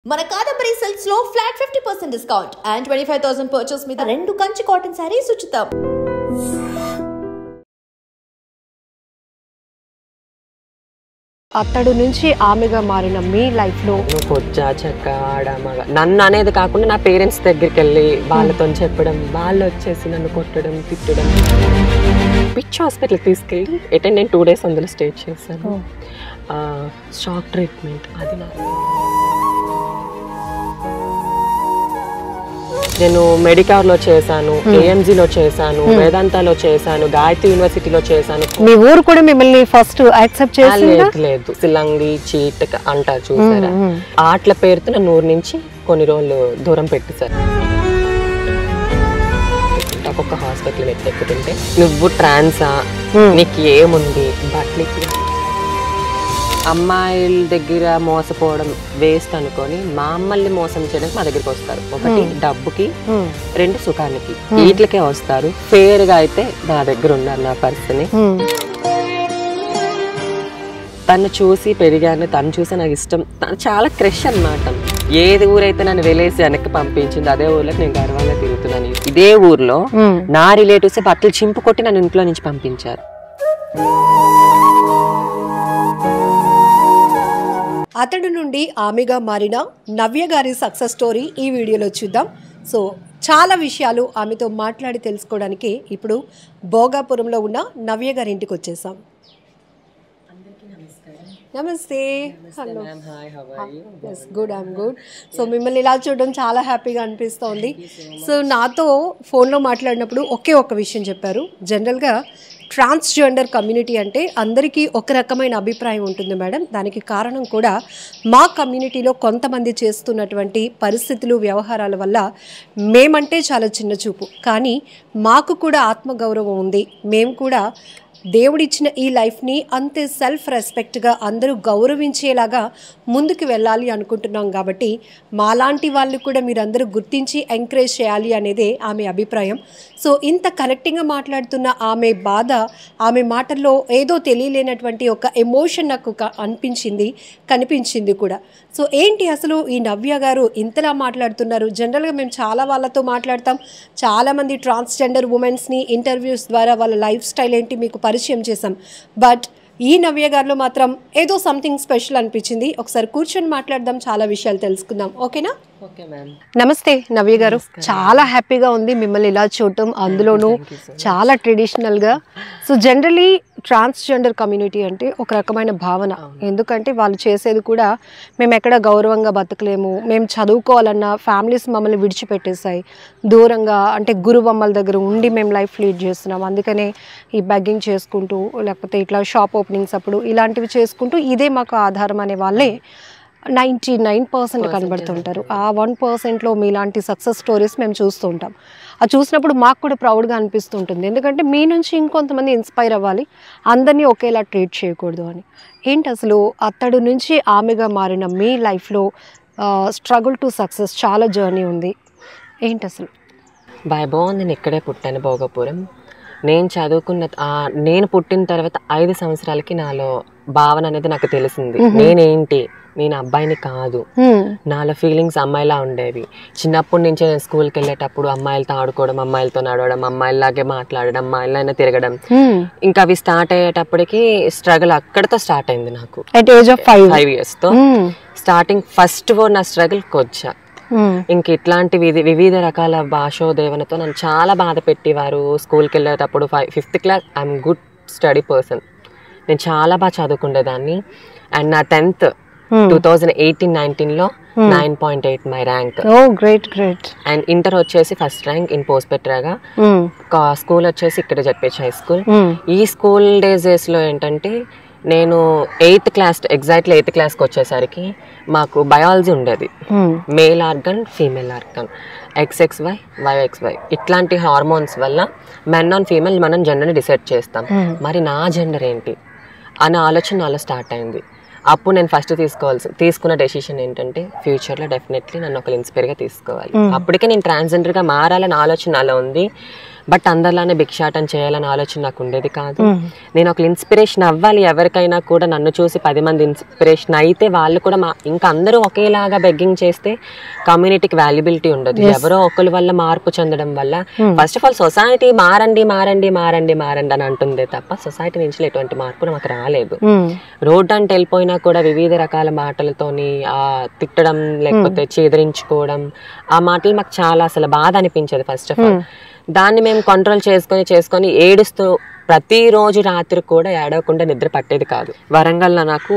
మన కాదంబరి సిల్క్స్ లో flat 50% discount and 25,000 purchase మీద 2 కంచి కాటన్ సారీస్ ఉచితం. అతడు నుంచి ఆమెగా మారిన మీ లైఫ్ లో కొచ్చా చెక్క ఆడమగా నన్ను అనేది కాకుండా నా పేరెంట్స్ దగ్గరికి వెళ్ళి వాళ్ళతో చెప్పడం, వాళ్ళు వచ్చేసి నన్ను కొట్టడం, తిట్టడం. పిచ్ హాస్పిటల్ తీసుకెళ్ళి నేను 2 days అందులో స్టే చేశాను. షాక్ ట్రీట్మెంట్ అది నేను మెడికార్లో చేశాను, ఏఎంజీలో చేశాను, వేదాంతాలో చేశాను, గాయత్రి యూనివర్సిటీలో చేశాను. మీ ఊరు కూడా మిమ్మల్ని ఫస్ట్ యాక్సెప్ట్ చేసిందా? లేదు, సిల్లంగి చీట్ అంటారు చూసారా, ఆటల పేరుతో నన్ను ఊరు నుంచి కొన్ని రోజులు దూరం పెట్టేశారు. ఒక్కొక్క హాస్పిటల్ ఎక్కుతుంటే నువ్వు ట్రాన్సా, నీకు ఏముంది, బట్లకి అమ్మాయిల దగ్గర మోసపోవడం వేస్ట్ అనుకొని మమ్మల్ని మోసం చేయడానికి మా దగ్గరికి వస్తారు. ఒకటి డబ్బుకి, 2 సుఖానికి, వీటికే వస్తారు. ఫేర్ గా అయితే నా దగ్గర ఉన్నారు నా పర్సన్. తను చూసి పెరిగాను, తను చూసి నాకు ఇష్టం, తను చాలా క్రష్ అన్నమాట. ఏది ఊరైతే నన్ను వెలేసి వెనక్కి పంపించింది అదే ఊర్లోకి నేను గర్వంగా తిరుగుతున్నాను. ఇదే ఊర్లో నా రిలేటివ్స్ బట్టలు చింపు కొట్టి నన్ను ఇంట్లో నుంచి పంపించారు. అతడు నుండి ఆమెగా మారిన నవ్య గారి సక్సెస్ స్టోరీ ఈ వీడియోలో చూద్దాం. సో చాలా విషయాలు ఆమెతో మాట్లాడి తెలుసుకోవడానికి ఇప్పుడు భోగాపురంలో ఉన్న నవ్య గారి ఇంటికి వచ్చేసాం. నమస్తే. Hello. Good, I'm good. So మిమ్మల్ని ఇలా చూడడం చాలా హ్యాపీగా అనిపిస్తోంది. సో నాతో ఫోన్లో మాట్లాడినప్పుడు ఒకే ఒక్క విషయం చెప్పారు. జనరల్గా ట్రాన్స్జెండర్ కమ్యూనిటీ అంటే అందరికీ ఒక రకమైన అభిప్రాయం ఉంటుంది మేడం. దానికి కారణం కూడా మా కమ్యూనిటీలో కొంతమంది చేస్తున్నటువంటి పరిస్థితులు, వ్యవహారాల వల్ల మేమంటే చాలా చిన్న చూపు, కానీ మాకు కూడా ఆత్మగౌరవం ఉంది. మేము కూడా దేవుడిచ్చిన ఈ లైఫ్ని అంతే సెల్ఫ్ రెస్పెక్ట్గా అందరూ గౌరవించేలాగా ముందుకు వెళ్ళాలి అనుకుంటున్నాం. కాబట్టి మాలాంటి వాళ్ళు కూడా మీరందరూ గుర్తించి ఎంకరేజ్ చేయాలి అనేదే ఆమె అభిప్రాయం. సో ఇంత కనెక్టింగ్గా మాట్లాడుతున్న ఆమె బాధ, ఆమె మాటల్లో ఏదో తెలియలేనటువంటి ఒక ఎమోషన్ నాకు కనిపించింది కూడా. సో ఏంటి అసలు ఈ నవ్య గారు ఇంతలా మాట్లాడుతున్నారు? జనరల్గా మేము చాలా వాళ్ళతో మాట్లాడతాం, చాలామంది ట్రాన్స్జెండర్ ఉమెన్స్ని ఇంటర్వ్యూస్ ద్వారా వాళ్ళ లైఫ్ స్టైల్ ఏంటి మీకు పరిచయం చేశాం. బట్ ఈ నవ్య గారిలో మాత్రం ఏదో సంథింగ్ స్పెషల్ అనిపించింది. ఒకసారి కూర్చొని మాట్లాడదాం, చాలా విషయాలు తెలుసుకుందాం. ఓకేనా? నమస్తే నవ్య గారు, చాలా హ్యాపీగా ఉంది మిమ్మల్ని ఇలా చూడటం, అందులోనూ చాలా ట్రెడిషనల్గా. సో జనరలీ ట్రాన్స్జెండర్ కమ్యూనిటీ అంటే ఒక రకమైన భావన, ఎందుకంటే వాళ్ళు చేసేది కూడా మేము ఎక్కడ గౌరవంగా బతకలేము, మేము చదువుకోవాలన్నా ఫ్యామిలీస్ మమ్మల్ని విడిచిపెట్టేసాయి, దూరంగా అంటే గురువమ్మల దగ్గర ఉండి మేము లైఫ్ లీడ్ చేస్తున్నాం, అందుకనే ఈ బెగ్గింగ్ చేసుకుంటూ లేకపోతే ఇట్లా షాప్ ఓపెనింగ్స్ అప్పుడు ఇలాంటివి చేసుకుంటూ ఇదే మాకు ఆధారం అనే వాళ్ళే 99% కనబడుతుంటారు. ఆ 1%లో మీలాంటి సక్సెస్ స్టోరీస్ మేము చూస్తూ ఉంటాం. అది చూసినప్పుడు మాకు కూడా ప్రౌడ్గా అనిపిస్తుంటుంది, ఎందుకంటే మీ నుంచి ఇంకొంతమంది ఇన్స్పైర్ అవ్వాలి, అందరినీ ఒకేలా ట్రీట్ చేయకూడదు అని. ఏంటి అసలు అతడు నుంచి ఆమెగా మారిన మీ లైఫ్లో స్ట్రగుల్ టు సక్సెస్ చాలా జర్నీ ఉంది, ఏంటి అసలు? బాగుంది. నేను ఇక్కడే పుట్టాను, భోగాపురం. నేను చదువుకున్న నేను పుట్టిన తర్వాత 5 సంవత్సరాలకి నాలో భావన అనేది నాకు తెలిసింది. నేనేంటి, నేను అబ్బాయిని కాదు, నాలో ఫీలింగ్స్ అమ్మాయిలా ఉండేవి. చిన్నప్పటి నుంచే నేను స్కూల్కి వెళ్ళేటప్పుడు అమ్మాయిలతో ఆడుకోవడం, అమ్మాయిలతో నడవడం, అమ్మాయిలాగే మాట్లాడడం, అమ్మాయిలైనా తిరగడం, ఇంకా అవి స్టార్ట్ అయ్యేటప్పటికి స్ట్రగుల్ అక్కడితో స్టార్ట్ అయింది నాకు. 5 years తో స్టార్టింగ్. ఫస్ట్ నా స్ట్రగుల్కి వచ్చా. ఇంక ఇట్లాంటి వివిధ రకాల భాషోదేవనతో నన్ను చాలా బాధ పెట్టేవారు. స్కూల్కి వెళ్ళేటప్పుడు 5th class I'm good study person, నేను చాలా బాగా చదువుకునేదాన్ని. అండ్ నా 10th 2018-19లో 9.8 my rank. And inter వచ్చేసి ఫస్ట్ ర్యాంక్ ఇన్ పోస్పెట్రాగా. స్కూల్ వచ్చేసి ఇక్కడ జెడ్పీహెచ్ హై స్కూల్. ఈ స్కూల్ డేస్లో ఏంటంటే నేను 8th class ఎగ్జాక్ట్లీ 8th classకి వచ్చేసరికి మాకు బయాలజీ ఉండేది. Male organ, female organ, XXY, YXY ఇట్లాంటి హార్మోన్స్ వల్ల మెన్ ఆన్ ఫీమేల్ మనం జెండర్ని డిసైడ్ చేస్తాం. మరి నా జెండర్ ఏంటి అనే ఆలోచన నాలో స్టార్ట్ అయింది. అప్పుడు నేను ఫస్ట్ తీసుకున్న డెసిషన్ ఏంటంటే ఫ్యూచర్లో డెఫినెట్లీ నన్ను ఒకరు ఇన్స్పైర్గా తీసుకోవాలి. అప్పటికే నేను ట్రాన్స్జెండర్గా మారాలని ఆలోచన నాలో ఉంది, బట్ అందరిలానే భిక్షాటం చేయాలని ఆలోచన నాకు ఉండేది కాదు. నేను ఒక ఇన్స్పిరేషన్ అవ్వాలి ఎవరికైనా కూడా, నన్ను చూసి 10 మంది ఇన్స్పిరేషన్ అయితే వాళ్ళు కూడా ఇంకా అందరూ ఒకేలాగా బెగ్గింగ్ చేస్తే కమ్యూనిటీకి వాల్యుబిలిటీ ఉండదు. ఎవరో ఒకరి వల్ల మార్పు చెందడం వల్ల ఫస్ట్ ఆఫ్ ఆల్ సొసైటీ మారండి మారండి మారండి మారండి అని అంటుందే తప్ప సొసైటీ నుంచి ఎటువంటి మార్పు మాకు రాలేదు. రోడ్ అంటే వెళ్ళిపోయినా కూడా వివిధ రకాల మాటలతోని తిట్టడం లేకపోతే చేదరించుకోవడం, ఆ మాటలు మాకు చాలా అసలు బాధ అనిపించేది. ఫస్ట్ ఆఫ్ ఆల్ దాన్ని మేము కంట్రోల్ చేసుకొని ఏడుస్తూ ప్రతిరోజు రాత్రి కూడా ఏడవకుండా నిద్ర పట్టేది కాదు. వరంగల్లో నాకు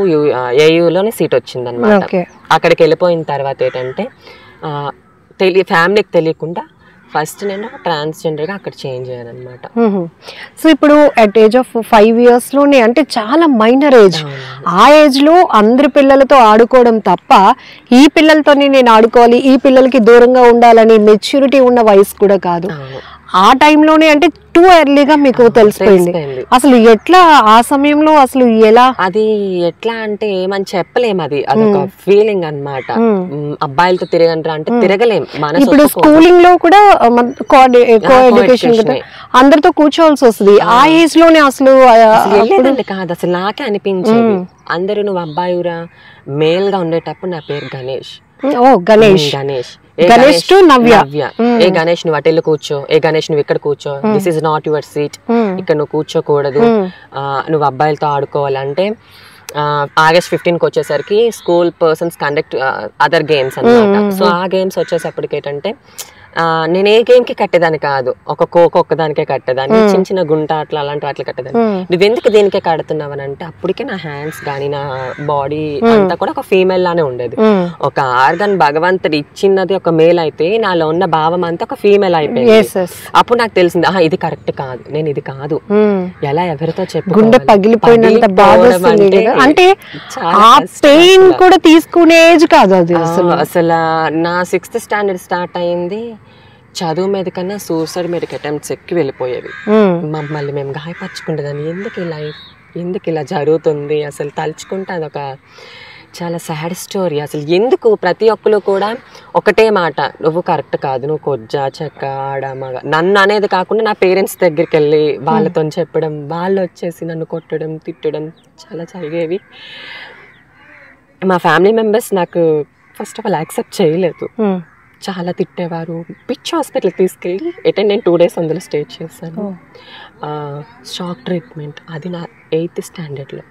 ఏయూలోనే సీట్ వచ్చింది అనమాట. అక్కడికి వెళ్ళిపోయిన తర్వాత ఏంటంటే ఫ్యామిలీకి తెలియకుండా ఫస్ట్ నేను ట్రాన్స్జెండర్గా అక్కడ చేంజ్ అయ్యాను అనమాట. సో ఇప్పుడు అట్ ఏజ్ ఆఫ్ 5 years లోనే, అంటే చాలా మైనర్ ఏజ్, ఆ ఏజ్లో అందరి పిల్లలతో ఆడుకోవడం తప్ప ఈ పిల్లలతోనే నేను ఆడుకోవాలి, ఈ పిల్లలకి దూరంగా ఉండాలని మెచ్యూరిటీ ఉన్న వయసు కూడా కాదు. ఆ టైంలోనే అంటే టూ ఎర్లీగా మీకు తెలిసిపోయింది. అసలు ఎట్లా ఆ సమయంలో అసలు ఎలా? అది ఎట్లా అంటే ఏమని చెప్పలేం, అదొక ఫీలింగ్ అన్నమాట. అబ్బాయిలతో తిరగంటారా అంటే తిరగలేం. ఇప్పుడు స్కూలింగ్ లో కూడా కో ఎడ్యుకేషన్ కదా, అందరితో కూర్చోవాల్సి వస్తుంది. ఆ ఏజ్ లోనే అసలు కాదు, అసలు నాకే అనిపించేది అందరూ నువ్వు అబ్బాయిరా మేల్ గా ఉండేటప్పుడు నా పేరు గణేష్. గణేష్ గణేష్ టు నవ్య. ఏ గణేష్ నువ్వు అటెళ్ళు కూర్చో, ఏ గణేష్ నువ్వు ఇక్కడ కూర్చో, this is not your seat, ఇక్కడ నువ్వు కూర్చోకూడదు, నువ్వు అబ్బాయిలతో ఆడుకోవాలంటే. August 15కి వచ్చేసరికి school persons conduct other games అన్నమాట. సో ఆ గేమ్స్ వచ్చేసప్పటికి ఏంటంటే నేను ఏ గేమ్ కి కట్టేదాన్ని కాదు, ఒక ఖోఖో ఒక్కదానికే కట్టేదాన్ని, చిన్న చిన్న గుంట అట్లా అలాంటి వాటికి కట్టేదాన్ని. నువ్వు ఎందుకు దీనికే కడుతున్నావు అని అంటే అప్పటికే నా హ్యాండ్స్ కానీ నా బాడీ అంతా కూడా ఒక ఫీమేల్ లానే ఉండేది. ఒక ఆర్గన్ భగవంతుడు ఇచ్చినది ఒక మేల్ అయితే నాలో ఉన్న భావం అంతా ఒక ఫీమేల్ అయిపోయింది. అప్పుడు నాకు తెలిసింది ఇది కరెక్ట్ కాదు, నేను ఇది కాదు. ఎలా ఎవరితో చెప్పు, గుండె పగిలిపోయినంత బాధ అంటే ఆ పెయిన్ కూడా తీసుకునే ఏజ్ కాదు అది. అసలు నా 6th standard స్టార్ట్ అయింది, చదువు మీద కన్నా సూసైడ్ మీదకి అటెంప్ట్స్ ఎక్కువ వెళ్ళిపోయేవి. మమ్మల్ని మేము గాయపరచుకుంటుందని ఎందుకు ఇలా జరుగుతుంది అసలు తలుచుకుంటే అదొక చాలా సాడ్ స్టోరీ. అసలు ఎందుకు ప్రతి ఒక్కరు కూడా ఒకటే మాట, నువ్వు కరెక్ట్ కాదు, నువ్వు కొజ్జా చెక్క ఆడ మగ, నన్ను అనేది కాకుండా నా పేరెంట్స్ దగ్గరికి వెళ్ళి వాళ్ళతో చెప్పడం, వాళ్ళు వచ్చేసి నన్ను కొట్టడం తిట్టడం చాలా జరిగేవి. మా ఫ్యామిలీ మెంబర్స్ నాకు ఫస్ట్ ఆఫ్ ఆల్ యాక్సెప్ట్ చేయలేదు, చాలా తిట్టేవారు. పిచ్ హాస్పిటల్కి తీసుకెళ్ళి నేను 2 days అందులో స్టే చేశాను. షాక్ ట్రీట్మెంట్ అది నా 8th standard లో.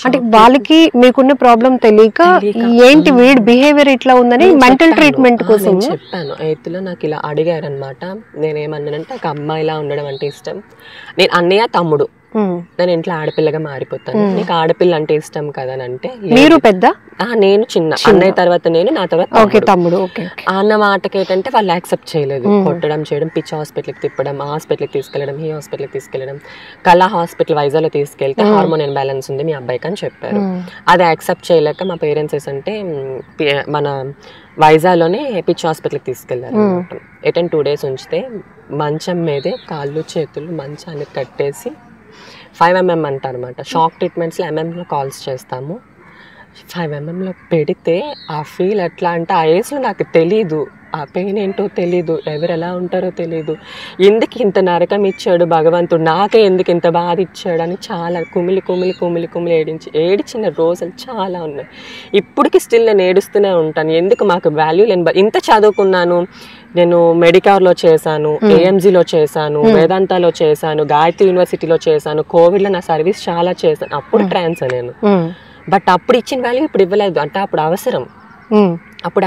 అంటే వాళ్ళకి మీకున్న ప్రాబ్లం తెలియక ఏంటి వీడి బిహేవియర్ ఇట్లా ఉందని మెంటల్ ట్రీట్మెంట్ కోసం చెప్పాను. 8th లో నాకు ఇలా అడిగారు అనమాట. నేనేమన్నానంటే ఒక అమ్మాయిలా ఉండడం అంటే ఇష్టం, నేను అన్నయ్య తమ్ముడు, నేను ఇంట్లో ఆడపిల్లగా మారిపోతాను, నీకు ఆడపిల్ల అంటే ఇష్టం కదా అని అంటే, మీరు పెద్ద నేను చిన్న, అన్నయ్య తర్వాత నేను, నా తర్వాత తమ్ముడు అన్న మాటకి ఏంటంటే వాళ్ళు యాక్సెప్ట్ చేయలేదు. కొట్టడం చేయడం, పిచ్ హాస్పిటల్కి తిప్పడం, ఆ హాస్పిటల్కి తీసుకెళ్ళడం, ఈ హాస్పిటల్కి తీసుకెళ్ళడం, కళా హాస్పిటల్ వైజాగ్లో తీసుకెళ్తే హార్మోన్ ఇన్బ్యాలెన్స్ ఉంది మీ అబ్బాయికి అని చెప్పారు. అది యాక్సెప్ట్ చేయలేక మా పేరెంట్స్ అంటే మన వైజాగ్లోనే పిచ్ హాస్పిటల్కి తీసుకెళ్లారు. 2 days ఉంచితే మంచం మీదే కాళ్ళు చేతులు మంచానికి కట్టేసి 5mm అంటారు అనమాట. షాక్ ట్రీట్మెంట్స్లో ఎంఎంలో కాల్స్ చేస్తాము. 5mmలో పెడితే ఆ ఫీల్ ఎట్లా అంటే ఆ ఏజ్లో నాకు తెలీదు, ఆ పెయిన్ ఏంటో తెలీదు, ఎవరు ఎలా ఉంటారో తెలీదు, ఎందుకు ఇంత నరకం ఇచ్చాడు భగవంతుడు, నాకే ఎందుకు ఇంత బాధ ఇచ్చాడు అని చాలా కుమిలి కుమిలి కుమిలి కుమిలి ఏడిచిన రోజులు చాలా ఉన్నాయి. ఇప్పటికి స్టిల్ నేను ఏడుస్తూనే ఉంటాను. ఎందుకు మాకు వాల్యూ లేని, ఇంత చదువుకున్నాను నేను, మెడికవర్లో చేశాను, ఏఎంజీలో చేశాను, వేదాంతాలో చేశాను, గాయత్రి యూనివర్సిటీలో చేశాను, కోవిడ్లో నా సర్వీస్ చాలా చేశాను. అప్పుడు ట్రాన్స్ నేను, బట్ అప్పుడు ఇచ్చిన వాల్యూ ఇప్పుడు ఇవ్వలేదు. అంటే అప్పుడు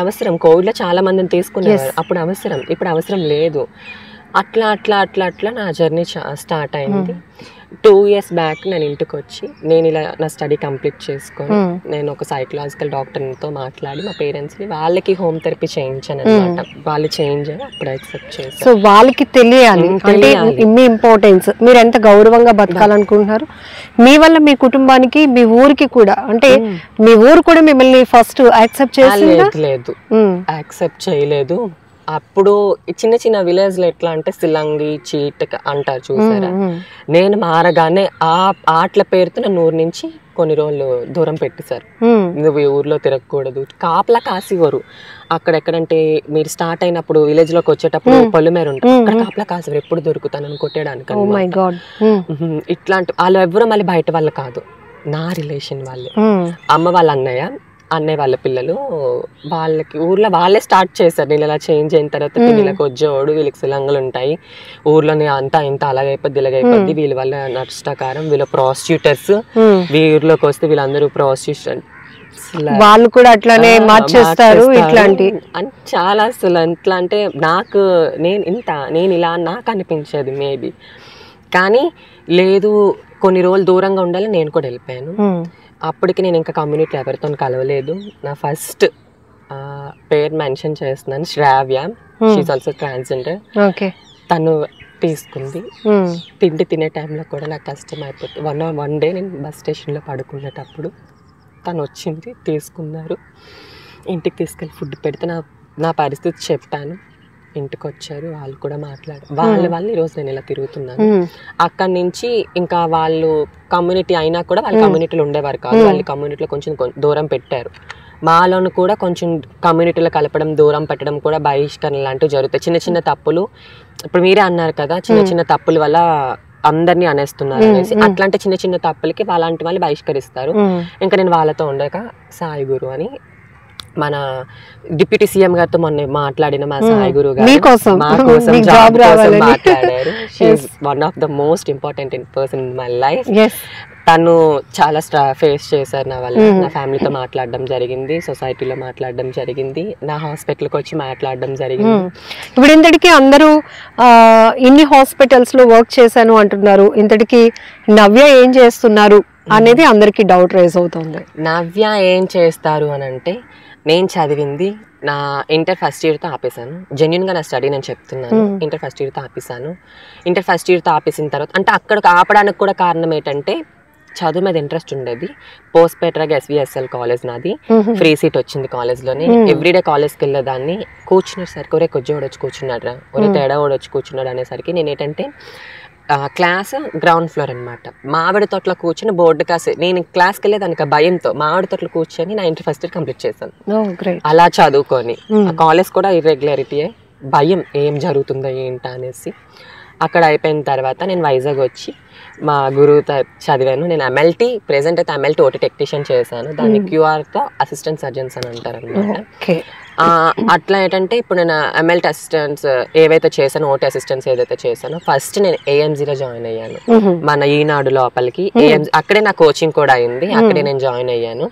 అవసరం కోవిడ్లో చాలా మందిని తీసుకునేవారు, అప్పుడు అవసరం, ఇప్పుడు అవసరం లేదు. అట్లా అట్లా అట్లా అట్లా నా జర్నీ స్టార్ట్ అయింది. 2 years బ్యాక్ నేను ఇంటికి వచ్చి నేను ఇలా నా స్టడీ కంప్లీట్ చేసుకొని నేను ఒక సైకలాజికల్ డాక్టర్తో మాట్లాడి మా పేరెంట్స్ని వాళ్ళకి హోమ్ థెరపీ చేయించాను అనమాట. వాళ్ళు చేంజ్ అయ్యి అప్పుడు యాక్సెప్ట్ చేశారు. సో వాళ్ళకి తెలియాలి అంటే మీ ఇంపార్టెన్స్, మీరు ఎంత గౌరవంగా బతకాలనుకుంటున్నారు, మీ వల్ల మీ కుటుంబానికి మీ ఊరికి కూడా, అంటే మీ ఊరు కూడా మిమ్మల్ని ఫస్ట్ యాక్సెప్ట్ లేదు, యాక్సెప్ట్ చేయలేదు. అప్పుడు చిన్న చిన్న విలేజ్ లో ఎట్లా అంటే సిలంగి చీట్ అంటారు చూసారా, నేను మారగానే ఆ ఆటల పేరుతో నన్ను ఊరి నుంచి కొన్ని రోజులు దూరం పెట్టేశారు. నువ్వు ఈ ఊర్లో తిరగకూడదు, కాపలా కాసేవారు. అక్కడెక్కడంటే మీరు స్టార్ట్ అయినప్పుడు విలేజ్ లోకి వచ్చేటప్పుడు పొలిమేర ఉంటుంది, అక్కడ కాపలా కాసేవారు, ఎప్పుడు దొరుకుతానని కొట్టేయడానికి. ఇట్లాంటి వాళ్ళు ఎవరు మళ్ళీ బయట వాళ్ళు కాదు, నా రిలేషన్ వాళ్ళే. అమ్మ వాళ్ళ అన్నయ్య వాళ్ళ పిల్లలు, వాళ్ళకి ఊర్లో వాళ్ళే స్టార్ట్ చేశారు. నేను ఇలా చేంజ్ అయిన తర్వాత వీళ్ళకి వచ్చేవాడు, వీళ్ళకి సిలంగలు ఉంటాయి ఊర్లోనే, అంతా ఇంత అలాగైపోద్ది ఇలాగైపోద్ది, వీళ్ళ వల్ల నష్టకారం, వీళ్ళ ప్రాస్టిట్యూటర్స్, వీళ్ళలోకి వస్తే వీళ్ళందరూ ప్రాస్టిట్యూషన్, వాళ్ళు కూడా అట్లానే మార్చేస్తారు ఇట్లాంటి చాలా. అసలు ఎట్లా అంటే నాకు నేను ఇలా నాకు అనిపించేది మేబీ, కానీ లేదు కొన్ని రోజులు దూరంగా ఉండాలి, నేను కూడా వెళ్ళిపోయాను. అప్పటికి నేను ఇంకా కమ్యూనిటీ ఎవరితో కలవలేదు. నా ఫస్ట్ పేరు మెన్షన్ చేస్తున్నాను, శ్రావ్య, షీఈ్ ఆల్సో ట్రాన్స్జెండర్. తను తీసుకుంది. తినే టైంలో కూడా నాకు కష్టం అయిపోతుంది. వన్ డే నేను బస్ స్టేషన్లో పడుకునేటప్పుడు తను వచ్చింది, తీసుకున్నారు, ఇంటికి తీసుకెళ్ళి ఫుడ్ పెడితే నా పరిస్థితి చెప్పాను. ఇంటికి వచ్చారు, వాళ్ళు కూడా మాట్లాడారు. వాళ్ళు ఈరోజు నేను ఇలా తిరుగుతున్నాను. అక్కడి నుంచి ఇంకా వాళ్ళు కమ్యూనిటీ అయినా కూడా వాళ్ళ కమ్యూనిటీలో ఉండేవారు కాదు, వాళ్ళ కమ్యూనిటీలో కొంచెం దూరం పెట్టారు. మాలోను కూడా కొంచెం కమ్యూనిటీలో కలపడం, దూరం పెట్టడం కూడా బహిష్కరణ లాంటివి జరుగుతాయి. చిన్న చిన్న తప్పులు, ఇప్పుడు మీరే అన్నారు కదా, చిన్న చిన్న తప్పుల వల్ల అందరినీ అనేస్తున్నారు అనేసి, అట్లాంటి చిన్న చిన్న తప్పులకి అలాంటి వాళ్ళు బహిష్కరిస్తారు. ఇంకా నేను వాళ్ళతో ఉండక సాయి గురు అని మన డిప్యూటీ సీఎం గారితో మొన్న మాట్లాడిన మా సాయి గురు గారు మా కోసం జాబ్ కోసం మాట్లాడారు. She's one of the most important person in my life. తను చాలా ఫేస్ చేశారు నా వల్ల. నా ఫ్యామిలీతో మాట్లాడడం జరిగింది, సొసైటీలో మాట్లాడడం జరిగింది, నా హాస్పిటల్కి వచ్చి మాట్లాడడం జరిగింది. ఇప్పుడు ఇంతటికి అందరూ ఇన్ని హాస్పిటల్స్ లో వర్క్ చేశాను అంటున్నారు, ఇంతటికి నవ్య ఏం చేస్తున్నారు అనేది అందరికి డౌట్ రైజ్ అవుతుంది. నవ్య ఏం చేస్తారు అని అంటే, నేను చదివింది నా ఇంటర్ ఫస్ట్ ఇయర్తో ఆపేశాను. జెన్యున్గా నా స్టడీ నేను చెప్తున్నాను. ఇంటర్ ఫస్ట్ ఇయర్తో ఆపేశాను. ఇంటర్ ఫస్ట్ ఇయర్తో ఆపేసిన తర్వాత అంటే అక్కడికి ఆపడానికి కూడా కారణం ఏంటంటే, చదువు మీద ఇంట్రెస్ట్ ఉండేది. పోస్ట్పేటరాగా SVSL కాలేజ్ నాది, ఫ్రీ సీట్ వచ్చింది కాలేజ్లోనే. ఎవ్రీడే కాలేజ్కి వెళ్ళేదాన్ని. కూర్చునేసరికి ఒరే కొజ్జోడు వచ్చి కూర్చున్నాడు రా, ఒరే తేడా వాడు వచ్చి కూర్చున్నాడు అనేసరికి నేను ఏంటంటే, క్లాస్ గ్రౌండ్ ఫ్లోర్ అనమాట, మామిడి తోటలో కూర్చొని బోర్డు కాసే, నేను క్లాస్కి వెళ్ళేదానికి భయంతో మామిడి తోటలో కూర్చొని నా ఇంటర్ ఫస్ట్ ఇయర్ కంప్లీట్ చేశాను. అలా చదువుకొని ఆ కాలేజ్ కూడా ఇర్రెగ్యులారిటీ, భయం ఏం జరుగుతుందో ఏంటా అనేసి. అక్కడ అయిపోయిన తర్వాత నేను వైజాగ్ వచ్చి మా గురువుతో చదివాను. నేను MLT, ప్రెసెంట్ అయితే MLT ఓటీ టెక్నీషియన్ చేశాను. దాన్ని QRతో అసిస్టెంట్ సర్జన్స్ అని అంటారు అనమాట. అట్లా ఏంటంటే ఇప్పుడు నేను MLT అసిస్టెంట్స్ ఏవైతే చేశానో, ఓటీ అసిస్టెంట్స్ ఏదైతే చేశానో, ఫస్ట్ నేను AMGలో జాయిన్ అయ్యాను. మన ఈనాడు లోపలికి అక్కడే నా కోచింగ్ కూడా అయింది, అక్కడే నేను జాయిన్ అయ్యాను.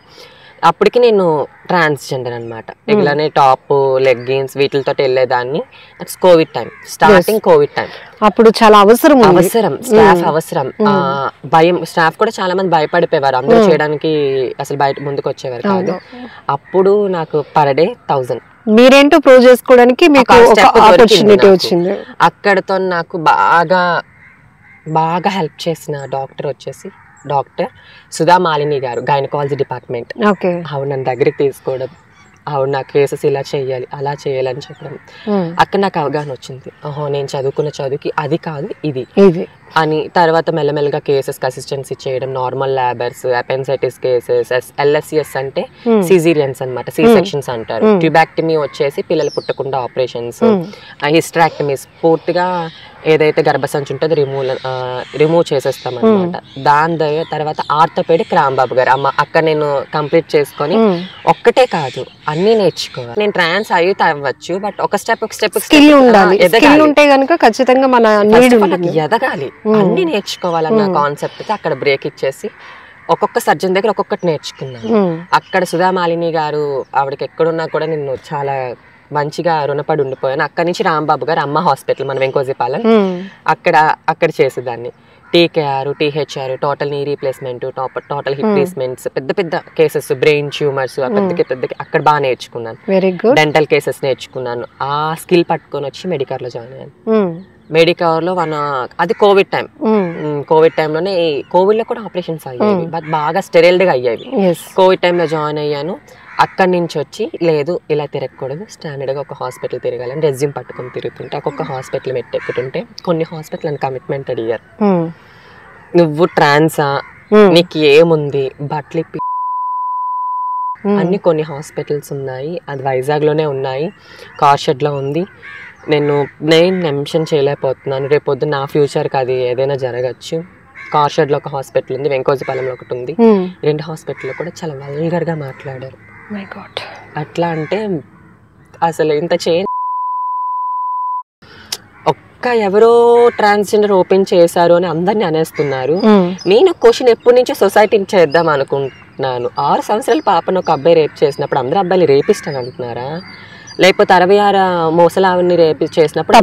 అప్పటికి నేను ట్రాన్స్జెండర్ అనమాట. ఇలానే టాప్, లెగ్గిన్స్ వీటితో వెళ్ళేదాన్ని. Covid time, starting Covid time. అప్పుడు చాలా అవసరం, స్టాఫ్ అవసరం, భయం. స్టాఫ్ కూడా చాలా మంది భయపడిపోయేవారు, అందరూ చేయడానికి అసలు బయట ముందుకు వచ్చేవారు కాదు. అప్పుడు నాకు పర్ డే 1000. మీరేంటో ప్రూవ్ చేసుకోవడానికి మీకు ఆపర్చునిటీ వచ్చింది. అక్కడతో నాకు బాగా హెల్ప్ చేసిన డాక్టర్ వచ్చేసి డాక్టర్ సుధా మాలిని గారు, గైనకాలజీ డిపార్ట్మెంట్. ఆవిడ నన్ను దగ్గరికి తీసుకోవడం, ఆవిడ నా కేసెస్ ఇలా చేయాలి అలా చేయాలని చెప్పడం, అక్కడ నాకు అవగాహన వచ్చింది. ఓహో, నేను చదువుకున్న చదువుకి అది కాదు ఇది అని. తర్వాత మెల్లమెల్లగా కేసెస్కి అసిస్టెన్సీ చేయడం, normal labours, appendicitis cases, LSCS అంటే సిజీరియన్స్ అనమాట, సి సెక్షన్స్ అంటారు. ట్యూబాక్టమీ వచ్చేసి పిల్లలు పుట్టకుండా ఆపరేషన్స్, హిస్టరాక్టమీస్ పూర్తిగా ఏదైతే గర్భసంచి ఉంటుందో రిమూవ్ చేసేస్తాం అనమాట. దాని తర్వాత ఆర్థోపెడిక్ రాంబాబు గారు అక్కడ నేను కంప్లీట్ చేసుకొని, ఒక్కటే కాదు అన్ని నేర్చుకోవాలి. నేను ట్రాన్స్ అయితే అవ్వచ్చు, బట్ ఒక స్టెప్ స్కిల్ ఉండాలి. స్కిల్ ఉంటే గనుక ఖచ్చితంగా మన ఎదగాలి, అన్ని నేర్చుకోవాలన్న కాన్సెప్ట్ తో అక్కడ బ్రేక్ ఇచ్చేసి ఒక్కొక్క సర్జన్ దగ్గర ఒక్కొక్కటి నేర్చుకున్నాను. అక్కడ సుధామాలిని గారు, ఆవిడకి ఎక్కడున్నా కూడా నేను చాలా మంచిగా రుణపడి ఉండిపోయాను. అక్కడి నుంచి రాంబాబు గారు అమ్మ హాస్పిటల్, మన వెంకోజీపాలెం, అక్కడ చేసేదాన్ని. TKR, THR, total knee replacement, total hip replacements, పెద్ద కేసెస్, బ్రెయిన్ ట్యూమర్స్, అక్కడ బాగా నేర్చుకున్నాను. డెంటల్ కేసెస్ నేర్చుకున్నాను. ఆ స్కిల్ పట్టుకొని వచ్చి మెడికర్లో జాయిన్ అయ్యాను. మెడికవర్లో అది కోవిడ్ టైం. కోవిడ్ టైంలోనే, కోవిడ్లో కూడా ఆపరేషన్స్ అయ్యాయి, బట్ బాగా స్టెరైల్డ్గా అయ్యాయి. కోవిడ్ టైంలో జాయిన్ అయ్యాను. అక్కడి నుంచి వచ్చి లేదు ఇలా తిరగకూడదు, స్టాండర్డ్గా ఒక హాస్పిటల్ తిరగాలని రెజ్యూమ్ పట్టుకొని తిరుగుతుంటే, ఒక్కొక్క హాస్పిటల్ మెట్టెక్కుతుంటే కొన్ని హాస్పిటల్ అని కమిట్మెంట్ అడిగారు. నువ్వు ట్రాన్సా, నీకు ఏముంది బట్టలు అన్ని కొన్ని హాస్పిటల్స్ ఉన్నాయి, అది వైజాగ్లోనే ఉన్నాయి, కార్షెడ్లో ఉంది. నేను మెన్షన్ చేయలేకపోతున్నాను, రేపొద్దు నా ఫ్యూచర్కి అది ఏదైనా జరగచ్చు. కార్షెడ్లో ఒక హాస్పిటల్ ఉంది, వెంకోజపాలెంలో ఒకటి ఉంది. 2 హాస్పిటల్లో కూడా చాలా వల్గర్గా మాట్లాడారు. అట్లా అంటే అసలు ఇంత ఎవరో ట్రాన్స్జెండర్ ఓపెన్ చేశారు అని అందరినీ అనేస్తున్నారు. నేను క్వశ్చన్ ఎప్పటి నుంచో సొసైటీని చేద్దాం అనుకుంటున్నాను. 6 సంవత్సరాల పాపను ఒక అబ్బాయి రేప్ చేసినప్పుడు అందరూ అబ్బాయిలు రేపిస్ట్ అని అంటున్నారా? లేకపోతే 66 మోసలావిని రేపి చేసినప్పుడు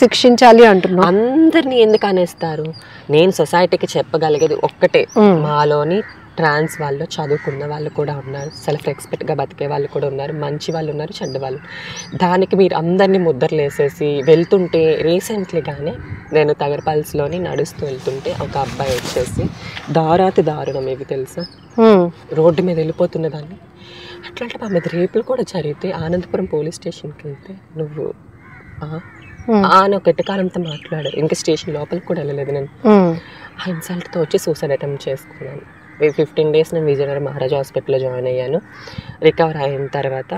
శిక్షించాలి అంటున్నారు. అందరినీ ఎందుకు అనేస్తారు? నేను సొసైటీకి చెప్పగలిగేది ఒక్కటే, మాలోని ట్రాన్స్ వాళ్ళు చదువుకున్న వాళ్ళు కూడా ఉన్నారు, సెల్ఫ్ రెస్పెక్ట్గా బతికే వాళ్ళు కూడా ఉన్నారు, మంచి వాళ్ళు ఉన్నారు, చెడ్డ వాళ్ళు. దానికి మీరు అందరినీ ముద్రలు వేసేసి వెళ్తుంటే, రీసెంట్లీగానే నేను తగరపల్స్లోని నడుస్తూ వెళ్తుంటే ఒక అబ్బాయి వచ్చేసి దారుణం, ఇవి తెలుసా, రోడ్డు మీద వెళ్ళిపోతున్న దాన్ని. అట్లాంటి మా మీద రేపులు కూడా జరిగితే ఆనందపురం పోలీస్ స్టేషన్కి వెళ్తే నువ్వు అని ఒక ఎట్టకాలంతో మాట్లాడారు. ఇంకా స్టేషన్ లోపలికి కూడా వెళ్ళలేదు నేను. ఆ ఇన్సల్ట్తో వచ్చి సూసైడ్ అటెంప్ట్ చేసుకున్నాను. 15 days నేను విజయనగరం మహారాజా హాస్పిటల్లో జాయిన్ అయ్యాను. రికవర్ అయిన తర్వాత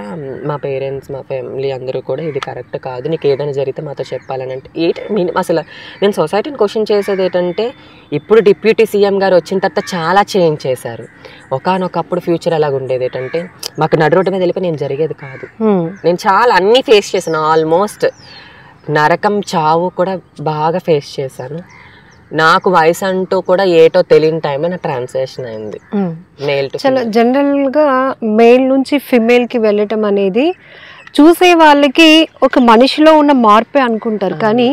మా పేరెంట్స్, మా ఫ్యామిలీ అందరూ కూడా ఇది కరెక్ట్ కాదు, నీకు ఏదైనా జరిగితే మాతో చెప్పాలని అంటే అసలు నేను సొసైటీని క్వశ్చన్ చేసేది ఏంటంటే, ఇప్పుడు డిప్యూటీ సీఎం గారు వచ్చిన తర్వాత చాలా చేంజ్ చేశారు. ఒకనొకప్పుడు ఫ్యూచర్ అలాగ ఉండేది ఏంటంటే, మాకు నడు రోడ్డు మీద వెళ్ళిపోయి నేను జరిగేది కాదు. నేను చాలా అన్నీ ఫేస్ చేశాను, ఆల్మోస్ట్ నరకం చావు కూడా బాగా ఫేస్ చేశాను. నాకు వయసు అంటూ కూడా ఏటో తెలియని టైంలో నా ట్రాన్స్లేషన్ అయింది. చాలా జనరల్గా మేల్ నుంచి ఫిమేల్కి వెళ్ళటం అనేది చూసే వాళ్ళకి ఒక మనిషిలో ఉన్న మార్పే అనుకుంటారు, కానీ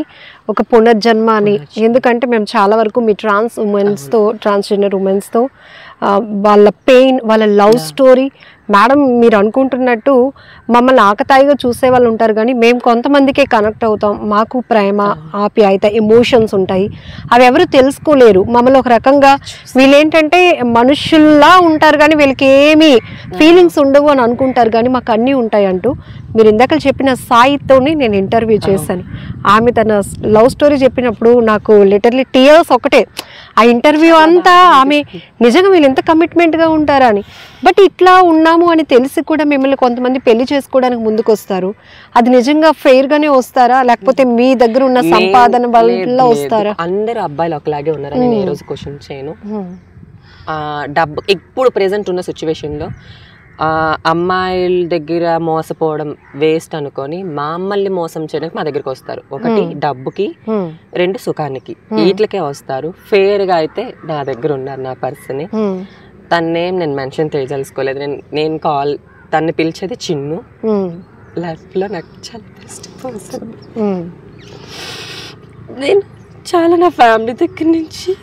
ఒక పునర్జన్మ అని. ఎందుకంటే మేము చాలా వరకు మీ ట్రాన్స్జెండర్ ఉమెన్స్తో వాళ్ళ పెయిన్, వాళ్ళ లవ్ స్టోరీ, మేడం మీరు అనుకుంటున్నట్టు మమ్మల్ని ఆకతాయిగా చూసే వాళ్ళు ఉంటారు, కానీ మేము కొంతమందికే కనెక్ట్ అవుతాం. మాకు ప్రేమ, ఆప్యాయత, ఎమోషన్స్ ఉంటాయి, అవి ఎవరు తెలుసుకోలేరు. మమ్మల్ని ఒక రకంగా వీళ్ళేంటంటే మనుషుల్లా ఉంటారు కానీ వీళ్ళకి ఏమీ ఫీలింగ్స్ ఉండవు అని అనుకుంటారు, కానీ మాకు అన్నీ ఉంటాయి అంటూ మీరు ఇందాక చెప్పిన సాయితోని నేను ఇంటర్వ్యూ చేశాను. ఆమె తన లవ్ స్టోరీ చెప్పినప్పుడు నాకు లిటర్లీ టీయర్స్ ఒకటే. ఆ ఇంటర్వ్యూ అంతా ఆమె నిజంగా వీళ్ళు ఎంత కమిట్మెంట్గా ఉంటారా అని. బట్ ఇట్లా ఉన్నాము అని తెలిసి కూడా మిమ్మల్ని కొంతమంది పెళ్లి చేసుకోవడానికి ముందుకు వస్తారు. అది నిజంగా ఫెయిర్గానే వస్తారా, లేకపోతే మీ దగ్గర ఉన్న సంపాదన వల్ల వస్తారా? అందరూ అబ్బాయిలు ఒకలాగే ఉన్నారని నేను ఈ రోజు క్వశ్చన్ చేయను. డబ్బు ఇప్పుడు ప్రెసెంట్ ఉన్న సిచ్యువేషన్లో అమ్మాయిల దగ్గర మోసపోవడం వేస్ట్ అనుకొని మమ్మల్ని మోసం చేయడానికి మా దగ్గరికి వస్తారు. 1 డబ్బుకి, 2 సుఖానికి, వీటికే వస్తారు. ఫేర్ గా అయితే నా దగ్గర ఉన్నారు నా పర్సన్. తన్నేం నేను మెన్షన్ చేయదలుచుకోలేదు. నేను తన్ని పిలిచేది చిన్ను. లైఫ్ లో నాకు చాలా బెస్ట్ పర్సన్. నేను చాలా నా ఫ్యామిలీ దగ్గర నుంచి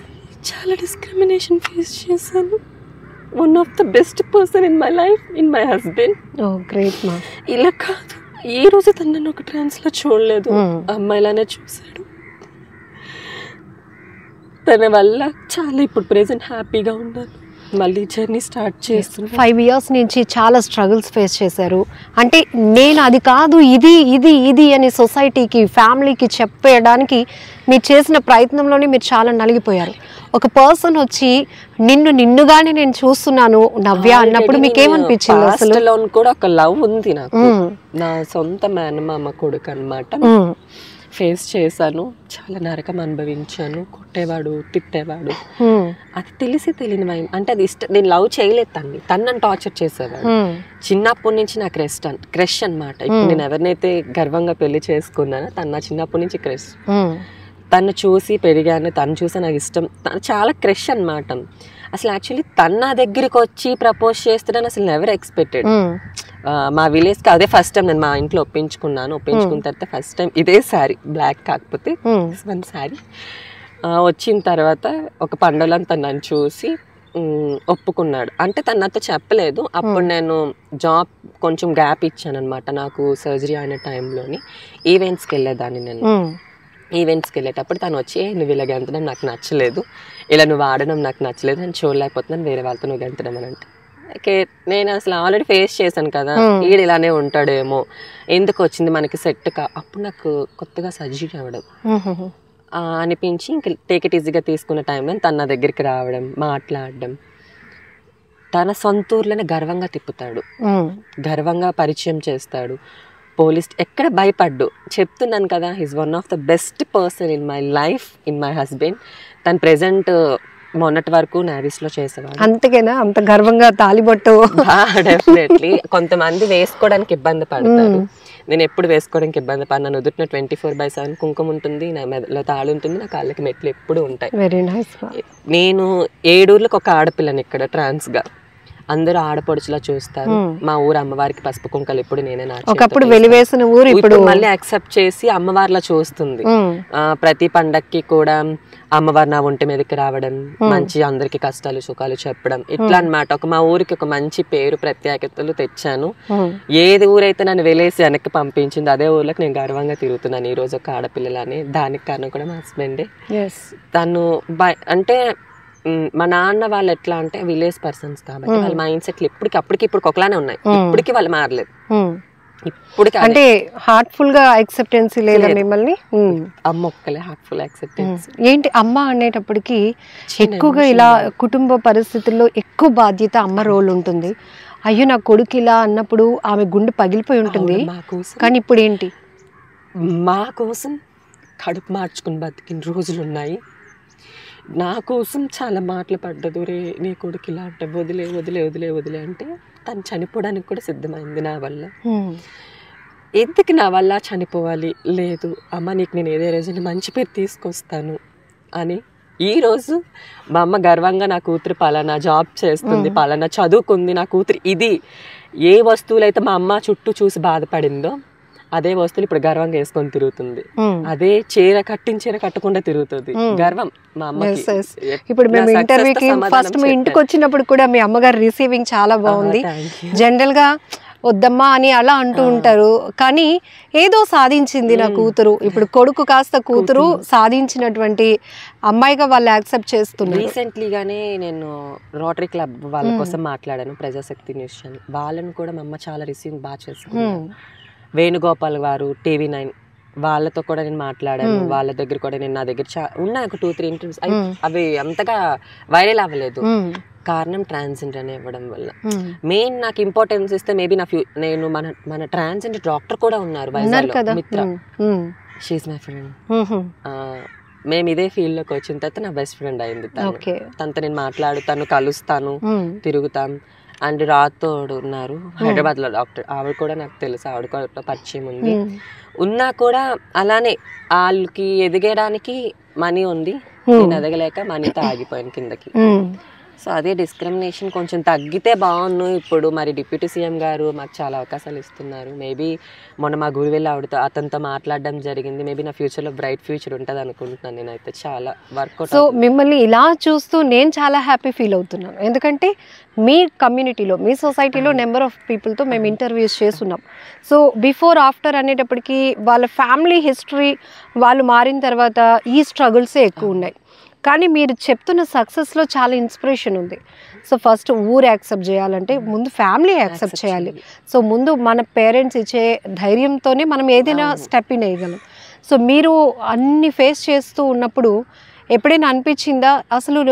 చాలా డిస్క్రిమినేషన్ ఫేస్ చేశాను. One of the best person in my life, in my husband. Oh, great ma. ఇలా కాదు, ఈ రోజు తనను ఒక ట్రాన్స్లో చూడలేదు, అమ్మాయిలానే చూశాడు. తన వల్ల చాలా ఇప్పుడు ప్రెసెంట్ హ్యాపీగా ఉన్నాను. మళ్ళీ జర్నీ స్టార్ట్ చేస్తున్నాను. 5 years నుంచి చాలా స్ట్రగుల్స్ ఫేస్ చేశారు. అంటే నేను అది కాదు, ఇది ఇది ఇది అని సొసైటీకి, ఫ్యామిలీకి చెప్పడానికి మీరు చేసిన ప్రయత్నంలోనే మీరు చాలా నలిగిపోయారు. ఒక పర్సన్ వచ్చి నిన్నుగానే నేను చూస్తున్నాను నవ్య అన్నప్పుడు మీకేమనిపించింది? అసలు కూడా ఒక లవ్ ఉంది నాకు. నా సొంత మేనమామ కొడుకు అన్నమాట. ఫేస్ చేశాను, చాలా నరకం అనుభవించాను. కొట్టేవాడు, తిట్టేవాడు. అది తెలియని భయం. అంటే అది నేను లవ్ చేయలేదు తను టార్చర్ చేసేవాడు. చిన్నప్పటి నుంచి నాకు క్రష్ అన్నమాట. ఇప్పుడు నేను ఎవరినైతే గర్వంగా పెళ్లి చేసుకున్నానో తను నా చిన్నప్పటి నుంచి క్రష్. తను చూసి పెరిగాను, తను చూసి నాకు ఇష్టం, తను చాలా క్రష్ అన్నమాట. అసలు యాక్చువల్లీ తను నా దగ్గరికి వచ్చి ప్రపోజ్ చేస్తున్నాను అసలు నెవర్ ఎక్స్పెక్టెడ్. మా విలేజ్కి అదే ఫస్ట్ టైం నేను మా ఇంట్లో ఒప్పించుకున్నాను. ఒప్పించుకున్న తర్వాత ఫస్ట్ టైం ఇదే శారీ, బ్లాక్ కాకపోతే శారీ వచ్చిన తర్వాత ఒక పండుగలో తను నన్ను చూసి ఒప్పుకున్నాడు. అంటే తను నాతో చెప్పలేదు. అప్పుడు నేను జాబ్ కొంచెం గ్యాప్ ఇచ్చాను అనమాట. నాకు సర్జరీ అయిన టైంలోని ఈవెంట్స్కి వెళ్ళేదాన్ని. నేను ఈవెంట్స్కి వెళ్ళేటప్పుడు తను వచ్చి నువ్వు ఇలా గెంతడం నాకు నచ్చలేదు, ఇలా నువ్వు ఆడడం నాకు నచ్చలేదు, నేను చూడలేకపోతున్నాను, వేరే వాళ్ళతో నువ్వు గెంతడం అని అంటే ఓకే. నేను అసలు ఆల్రెడీ ఫేస్ చేశాను కదా, ఈడు ఇలానే ఉంటాడేమో, ఎందుకు వచ్చింది మనకి సెట్ అప్పుడు నాకు కొత్తగా సర్జరీ అవ్వడం. అనిపించి ఇంక టేక్ ఇట్ ఈజీగా తీసుకున్న టైంలో తన నా దగ్గరికి రావడం, మాట్లాడడం, తన సొంత ఊర్లోనే గర్వంగా తిప్పుతాడు, గర్వంగా పరిచయం చేస్తాడు. పోలీస్ ఎక్కడ భయపడ్డు. చెప్తున్నాను కదా, he's one of the best person in my life, in my husband. తను ప్రెసెంట్ మొన్నటి వరకు నావీస్లో చేసేవాడు. అంతకేనా అంత గర్వంగా తాలిబొట్టు? డెఫినెట్లీ. కొంతమంది వేసుకోవడానికి ఇబ్బంది పడతారు, నేను ఎప్పుడు వేసుకోవడానికి ఇబ్బంది పడినా. నన్ను వదుటిన 24/7 కుంకుమ ఉంటుంది, నా మెదలో తాళి ఉంటుంది, నా కాళ్ళకి మెట్లు ఎప్పుడు ఉంటాయి. Very nice. నేను 7 ఊర్లకు ఒక ఆడపిల్లని ఇక్కడ ట్రాన్స్గా. అందరూ ఆడపడుచులా చూస్తారు. మా ఊరు అమ్మవారికి పసుపు కుంకలు ఎప్పుడు నేనే ఒకప్పుడు వెలివేసిన ఊరు ఇప్పుడు మళ్ళీ యాక్సెప్ట్ చేసి అమ్మవారిలా చూస్తుంది. ప్రతి పండక్కి కూడా అమ్మవారు నా ఒంటి మీదకి రావడం, మంచి అందరికి కష్టాలు సుఖాలు చెప్పడం, ఇట్లా అన్నమాట. మా ఊరికి ఒక మంచి పేరు ప్రత్యేకతలు తెచ్చాను. ఏది ఊరైతే నన్ను వెలేసి వెనక్కి పంపించింది అదే ఊర్లోకి నేను గర్వంగా తిరుగుతున్నాను ఈ రోజు ఒక ఆడపిల్లలని. దానికి కారణం కూడా మా హస్బెండే. తను అంటే మా నాన్న వాళ్ళు ఎట్లా అంటే విలేజ్ పర్సన్స్ కాబట్టి వాళ్ళ మైండ్ సెట్లు అప్పటికి ఒకలానే ఉన్నాయి. ఇప్పటికి వాళ్ళు మారలేదు. ఇప్పటికి అంటే హార్ట్ఫుల్ గా యాక్సెప్టెన్సీ లేదా మిమ్మల్ని? అమ్మ ఒక్కలే హార్ట్ఫుల్ యాక్సెప్టెన్స్. ఏంటి అమ్మ అనేటప్పటికి ఎక్కువగా ఇలా కుటుంబ పరిస్థితుల్లో ఎక్కువ బాధ్యత అమ్మ రోల్ ఉంటుంది. అయ్యో నా కొడుకు ఇలా అన్నప్పుడు ఆమె గుండె పగిలిపోయి ఉంటుంది. కానీ ఇప్పుడు ఏంటి, మా కోసం కడుపు మార్చుకుని బతికిన రోజులు ఉన్నాయి. నా కోసం చాలా మాటలు పడ్డదు. రే నీ కొడుకు ఇలా అంటే వదిలే వదిలే వదిలే వదిలే అంటే తను చనిపోవడానికి కూడా సిద్ధమైంది నా వల్ల. ఎందుకు నా వల్ల చనిపోవాలి? లేదు అమ్మ, నీకు నేను ఏదే రోజు మంచి పేరు తీసుకొస్తాను అని. ఈరోజు మా అమ్మ గర్వంగా నా కూతురు పలానా జాబ్ చేస్తుంది, పలానా చదువుకుంది, నా కూతురు ఇది. ఏ వస్తువులైతే మా అమ్మ చుట్టూ చూసి బాధపడిందో అదే వస్తువులు ఇప్పుడు గర్వంగా వేసుకొని తిరుగుతుంది. అదే చీర కట్టకుండా తిరుగుతుంది. గర్వం మా అమ్మకి. ఇప్పుడు మేము ఇంటర్వ్యూకి ఫస్ట్ మీ ఇంటికి వచ్చినప్పుడు కూడా మీ అమ్మగారు రిసీవింగ్ చాలా బాగుంది. జనరల్ గా వద్దమ్మా అని అలా అంటూ ఉంటారు, కానీ ఏదో సాధించింది నా కూతురు. ఇప్పుడు కొడుకు కాస్త కూతురు సాధించినటువంటి అమ్మాయిగా వాళ్ళు యాక్సెప్ట్ చేస్తున్నారు. రీసెంట్లీగానే నేను రోటరీ క్లబ్ వాళ్ళ కోసం మాట్లాడాను, ప్రజాశక్తి న్యూస్ ఛానల్. వాళ్ళని కూడా మా అమ్మ చాలా రిసీవింగ్ బాగా చేసుకున్నారు. వేణుగోపాల్ గారు, TV9 వాళ్ళతో కూడా నేను మాట్లాడాను. వాళ్ళ దగ్గర కూడా నా దగ్గర ఉన్నాయి ఒక 2-3 ఇంటర్వ్యూస్. అవి అంతగా వైరల్ అవ్వలేదు. కారణం ట్రాన్స్జెండర్ అని ఇవ్వడం వల్ల. మెయిన్ నాకు ఇంపార్టెన్స్ ఇస్తే మేబీ నేను మన ట్రాన్స్జెండర్ డాక్టర్ కూడా ఉన్నారు వైజాగ్లో, మిత్ర. She's my friend. మేము ఇదే ఫీల్డ్ లోకి వచ్చిన తర్వాత నా బెస్ట్ ఫ్రెండ్ అయింది. తనతో నేను మాట్లాడుతాను, కలుస్తాను, తిరుగుతాం. అండ్ రాథోడ్ ఉన్నారు హైదరాబాద్ లో డాక్టర్, ఆవిడ కూడా నాకు తెలుసు, ఆవిడ కూడా పరిచయం ఉంది. ఉన్నా కూడా అలానే వాళ్ళకి ఎదిగడానికి మనీ ఉంది, నేను ఎదగలేక మనీతో ఆగిపోయాను కిందకి. సో అదే డిస్క్రిమినేషన్ కొంచెం తగ్గితే బాగుండు. ఇప్పుడు మరి డిప్యూటీ సీఎం గారు మాకు చాలా అవకాశాలు ఇస్తున్నారు. మేబీ మొన్న మా గురి వెళ్ళి అతనితో మాట్లాడడం జరిగింది. మేబీ నా ఫ్యూచర్లో బ్రైట్ ఫ్యూచర్ ఉంటుంది అనుకుంటున్నాను. నేనైతే చాలా వర్కౌట్. సో మిమ్మల్ని ఇలా చూస్తూ నేను చాలా హ్యాపీ ఫీల్ అవుతున్నాను. ఎందుకంటే మీ కమ్యూనిటీలో, మీ సొసైటీలో నెంబర్ ఆఫ్ పీపుల్తో మేము ఇంటర్వ్యూస్ చేస్తున్నాం. సో బిఫోర్ ఆఫ్టర్ అనేటప్పటికీ వాళ్ళ ఫ్యామిలీ హిస్టరీ వాళ్ళు మారిన తర్వాత ఈ స్ట్రగుల్సే ఎక్కువ ఉన్నాయి. కానీ మీరు చెప్తున్న సక్సెస్లో చాలా ఇన్స్పిరేషన్ ఉంది. సో ఫస్ట్ ఊరు యాక్సెప్ట్ చేయాలంటే ముందు ఫ్యామిలీ యాక్సెప్ట్ చేయాలి. సో ముందు మన పేరెంట్స్ ఇచ్చే ధైర్యంతోనే మనం ఏదైనా స్టెప్ ఇన్ వేయగలం. సో మీరు అన్ని ఫేస్ చేస్తూ ఉన్నప్పుడు ఎప్పుడైనా అనిపించిందా అసలు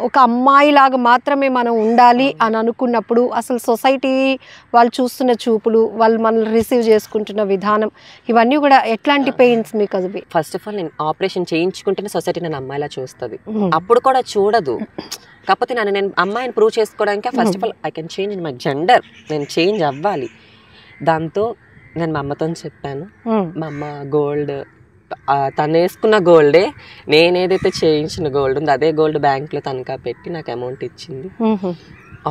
ఒక అమ్మాయిలాగా మాత్రమే మనం ఉండాలి అని అనుకున్నప్పుడు అసలు సొసైటీ వాళ్ళు చూస్తున్న చూపులు, వాళ్ళు మనల్ని రిసీవ్ చేసుకుంటున్న విధానం, ఇవన్నీ కూడా ఎట్లాంటి పెయిన్స్ మీకు? అది ఫస్ట్ ఆఫ్ ఆల్ నేను ఆపరేషన్ చేయించుకుంటేనే సొసైటీ నన్ను అమ్మాయిలా చూస్తుంది. అప్పుడు కూడా చూడదు. కాకపోతే నేను అమ్మాయిని ప్రూవ్ చేసుకోవడానికి first of all I can change my gender, నేను చేంజ్ అవ్వాలి. దాంతో నేను మా అమ్మతో చెప్పాను. మా అమ్మ గోల్డ్, తను వేసుకున్న గోల్డే, నేను ఏదైతే చేయించిన గోల్డ్ ఉందో అదే గోల్డ్ బ్యాంక్లో తనఖా పెట్టి నాకు అమౌంట్ ఇచ్చింది.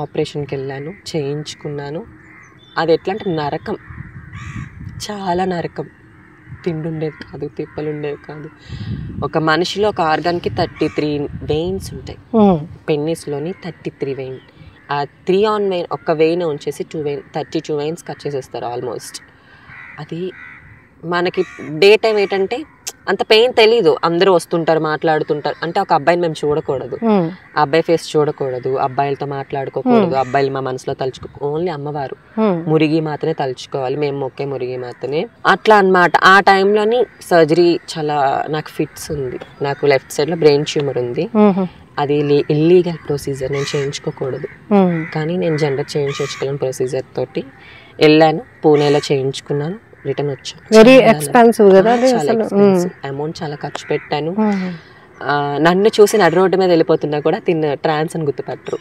ఆపరేషన్కి వెళ్ళాను, చేయించుకున్నాను. అది ఎట్లా అంటే నరకం, చాలా నరకం. తిండి ఉండేది కాదు, తిప్పలు ఉండేవి కాదు. ఒక మనిషిలో ఒక ఆర్గాన్కి 33 వెయిన్స్ ఉంటాయి. పెన్నిస్లోని 33 వెయిన్. ఆ 3 ఆన్ వెయిన్, ఒక్క వెయిన్ ఉంచేసి 32 వెయిన్స్ కట్ చేసేస్తారు ఆల్మోస్ట్. అది మనకి డే టైం ఏంటంటే అంత పెయిన్ తెలీదు. అందరూ వస్తుంటారు, మాట్లాడుతుంటారు. అంటే ఒక అబ్బాయిని మేము చూడకూడదు, అబ్బాయి ఫేస్ చూడకూడదు, అబ్బాయిలతో మాట్లాడుకోకూడదు, అబ్బాయిలు మా మనసులో తలుచుకో, ఓన్లీ అమ్మవారు మురిగి మాతనే తలుచుకోవాలి, మేము మొక్కే మురిగి మాతనే అట్లా అన్నమాట. ఆ టైంలోని సర్జరీ చాలా నాకు ఫిట్స్ ఉంది, నాకు లెఫ్ట్ సైడ్ లో బ్రెయిన్ ట్యూమర్ ఉంది. అది ఇల్లీగల్ ప్రొసీజర్, నేను చేయించుకోకూడదు. కానీ నేను జెండర్ చేంజ్ చేసుకోవాలని ప్రొసీజర్ తోటి వెళ్ళాను, పూణేలో చేయించుకున్నాను, రిటర్న్ వచ్చాను. వెరీ ఎక్స్పెన్సివ్ కదా, అమౌంట్ చాలా ఖర్చు పెట్టాను. నన్ను చూసి నడు రోడ్డు మీద వెళ్ళిపోతున్నా కూడా తిన్న ట్రాన్స్ అని గుర్తుపట్టరు.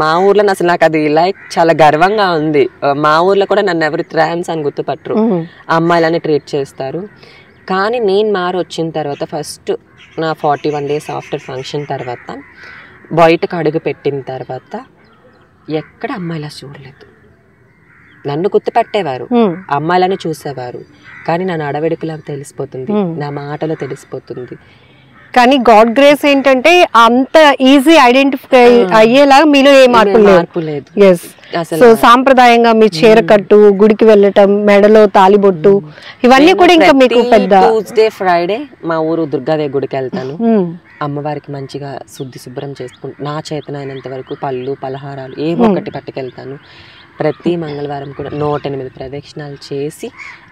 మా ఊర్లో అసలు నాకు అది లైక్ చాలా గర్వంగా ఉంది. మా ఊర్లో కూడా నన్ను ఎవరు ట్రాన్స్ అని గుర్తుపట్టరు, అమ్మాయిలని ట్రీట్ చేస్తారు. కానీ నేను మారి వచ్చిన తర్వాత ఫస్ట్ నా 41 days ఆఫ్టర్ ఫంక్షన్ తర్వాత బయటకు అడుగు పెట్టిన తర్వాత ఎక్కడ అమ్మాయిలా చూడలేదు. నన్ను గుర్తుపట్టేవారు, అమ్మాయిలని చూసేవారు, కానీ నా నడవడికలా తెలిసిపోతుంది, నా మాటలో తెలిసిపోతుంది. కానీ గాడ్ గ్రేస్ ఏంటంటే అంత ఈజీ ఐడెంటిఫై అయ్యేలాగా మీలో ఏ మార్పు లేదు. సో సాంప్రదాయంగా మీ చీర కట్టు, గుడికి వెళ్ళటం, మెడలో తాలిబొట్టు, ఇవన్నీ కూడా ఇంకా మీకు పెద్ద. ట్యూస్డే ఫ్రైడే మా ఊరు దుర్గాదేవి గుడికి వెళ్తాను, అమ్మవారికి మంచిగా శుభ్రం చేసుకుంటూ నా చేతనైనంత వరకు పళ్ళు పలహారాలు ఏవో ఒకటి పట్టుకెళ్తాను. ప్రతి మంగళవారం కూడా 108 ప్రదక్షిణాలు చేసి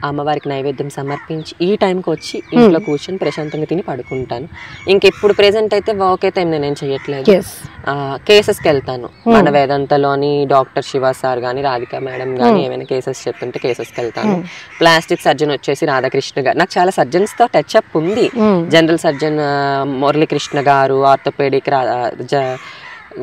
అమ్మవారికి నైవేద్యం సమర్పించి ఈ టైంకి వచ్చి ఇంట్లో కూర్చొని ప్రశాంతంగా తిని పడుకుంటాను. ఇంకెప్పుడు ప్రెసెంట్ అయితే వర్క్ అయితే నేను చేయట్లేదు. కేసెస్కి వెళ్తాను, మన వేదాంతలోని డాక్టర్ శివ సార్ కానీ రాధిక మేడం కానీ ఏమైనా కేసెస్ చెప్తుంటే కేసెస్కి వెళ్తాను. ప్లాస్టిక్ సర్జన్ వచ్చేసి రాధాకృష్ణ గారు, నాకు చాలా సర్జన్స్ తో టచ్ అప్ ఉంది. జనరల్ సర్జన్ మురళీకృష్ణ గారు, ఆర్థోపెడిక్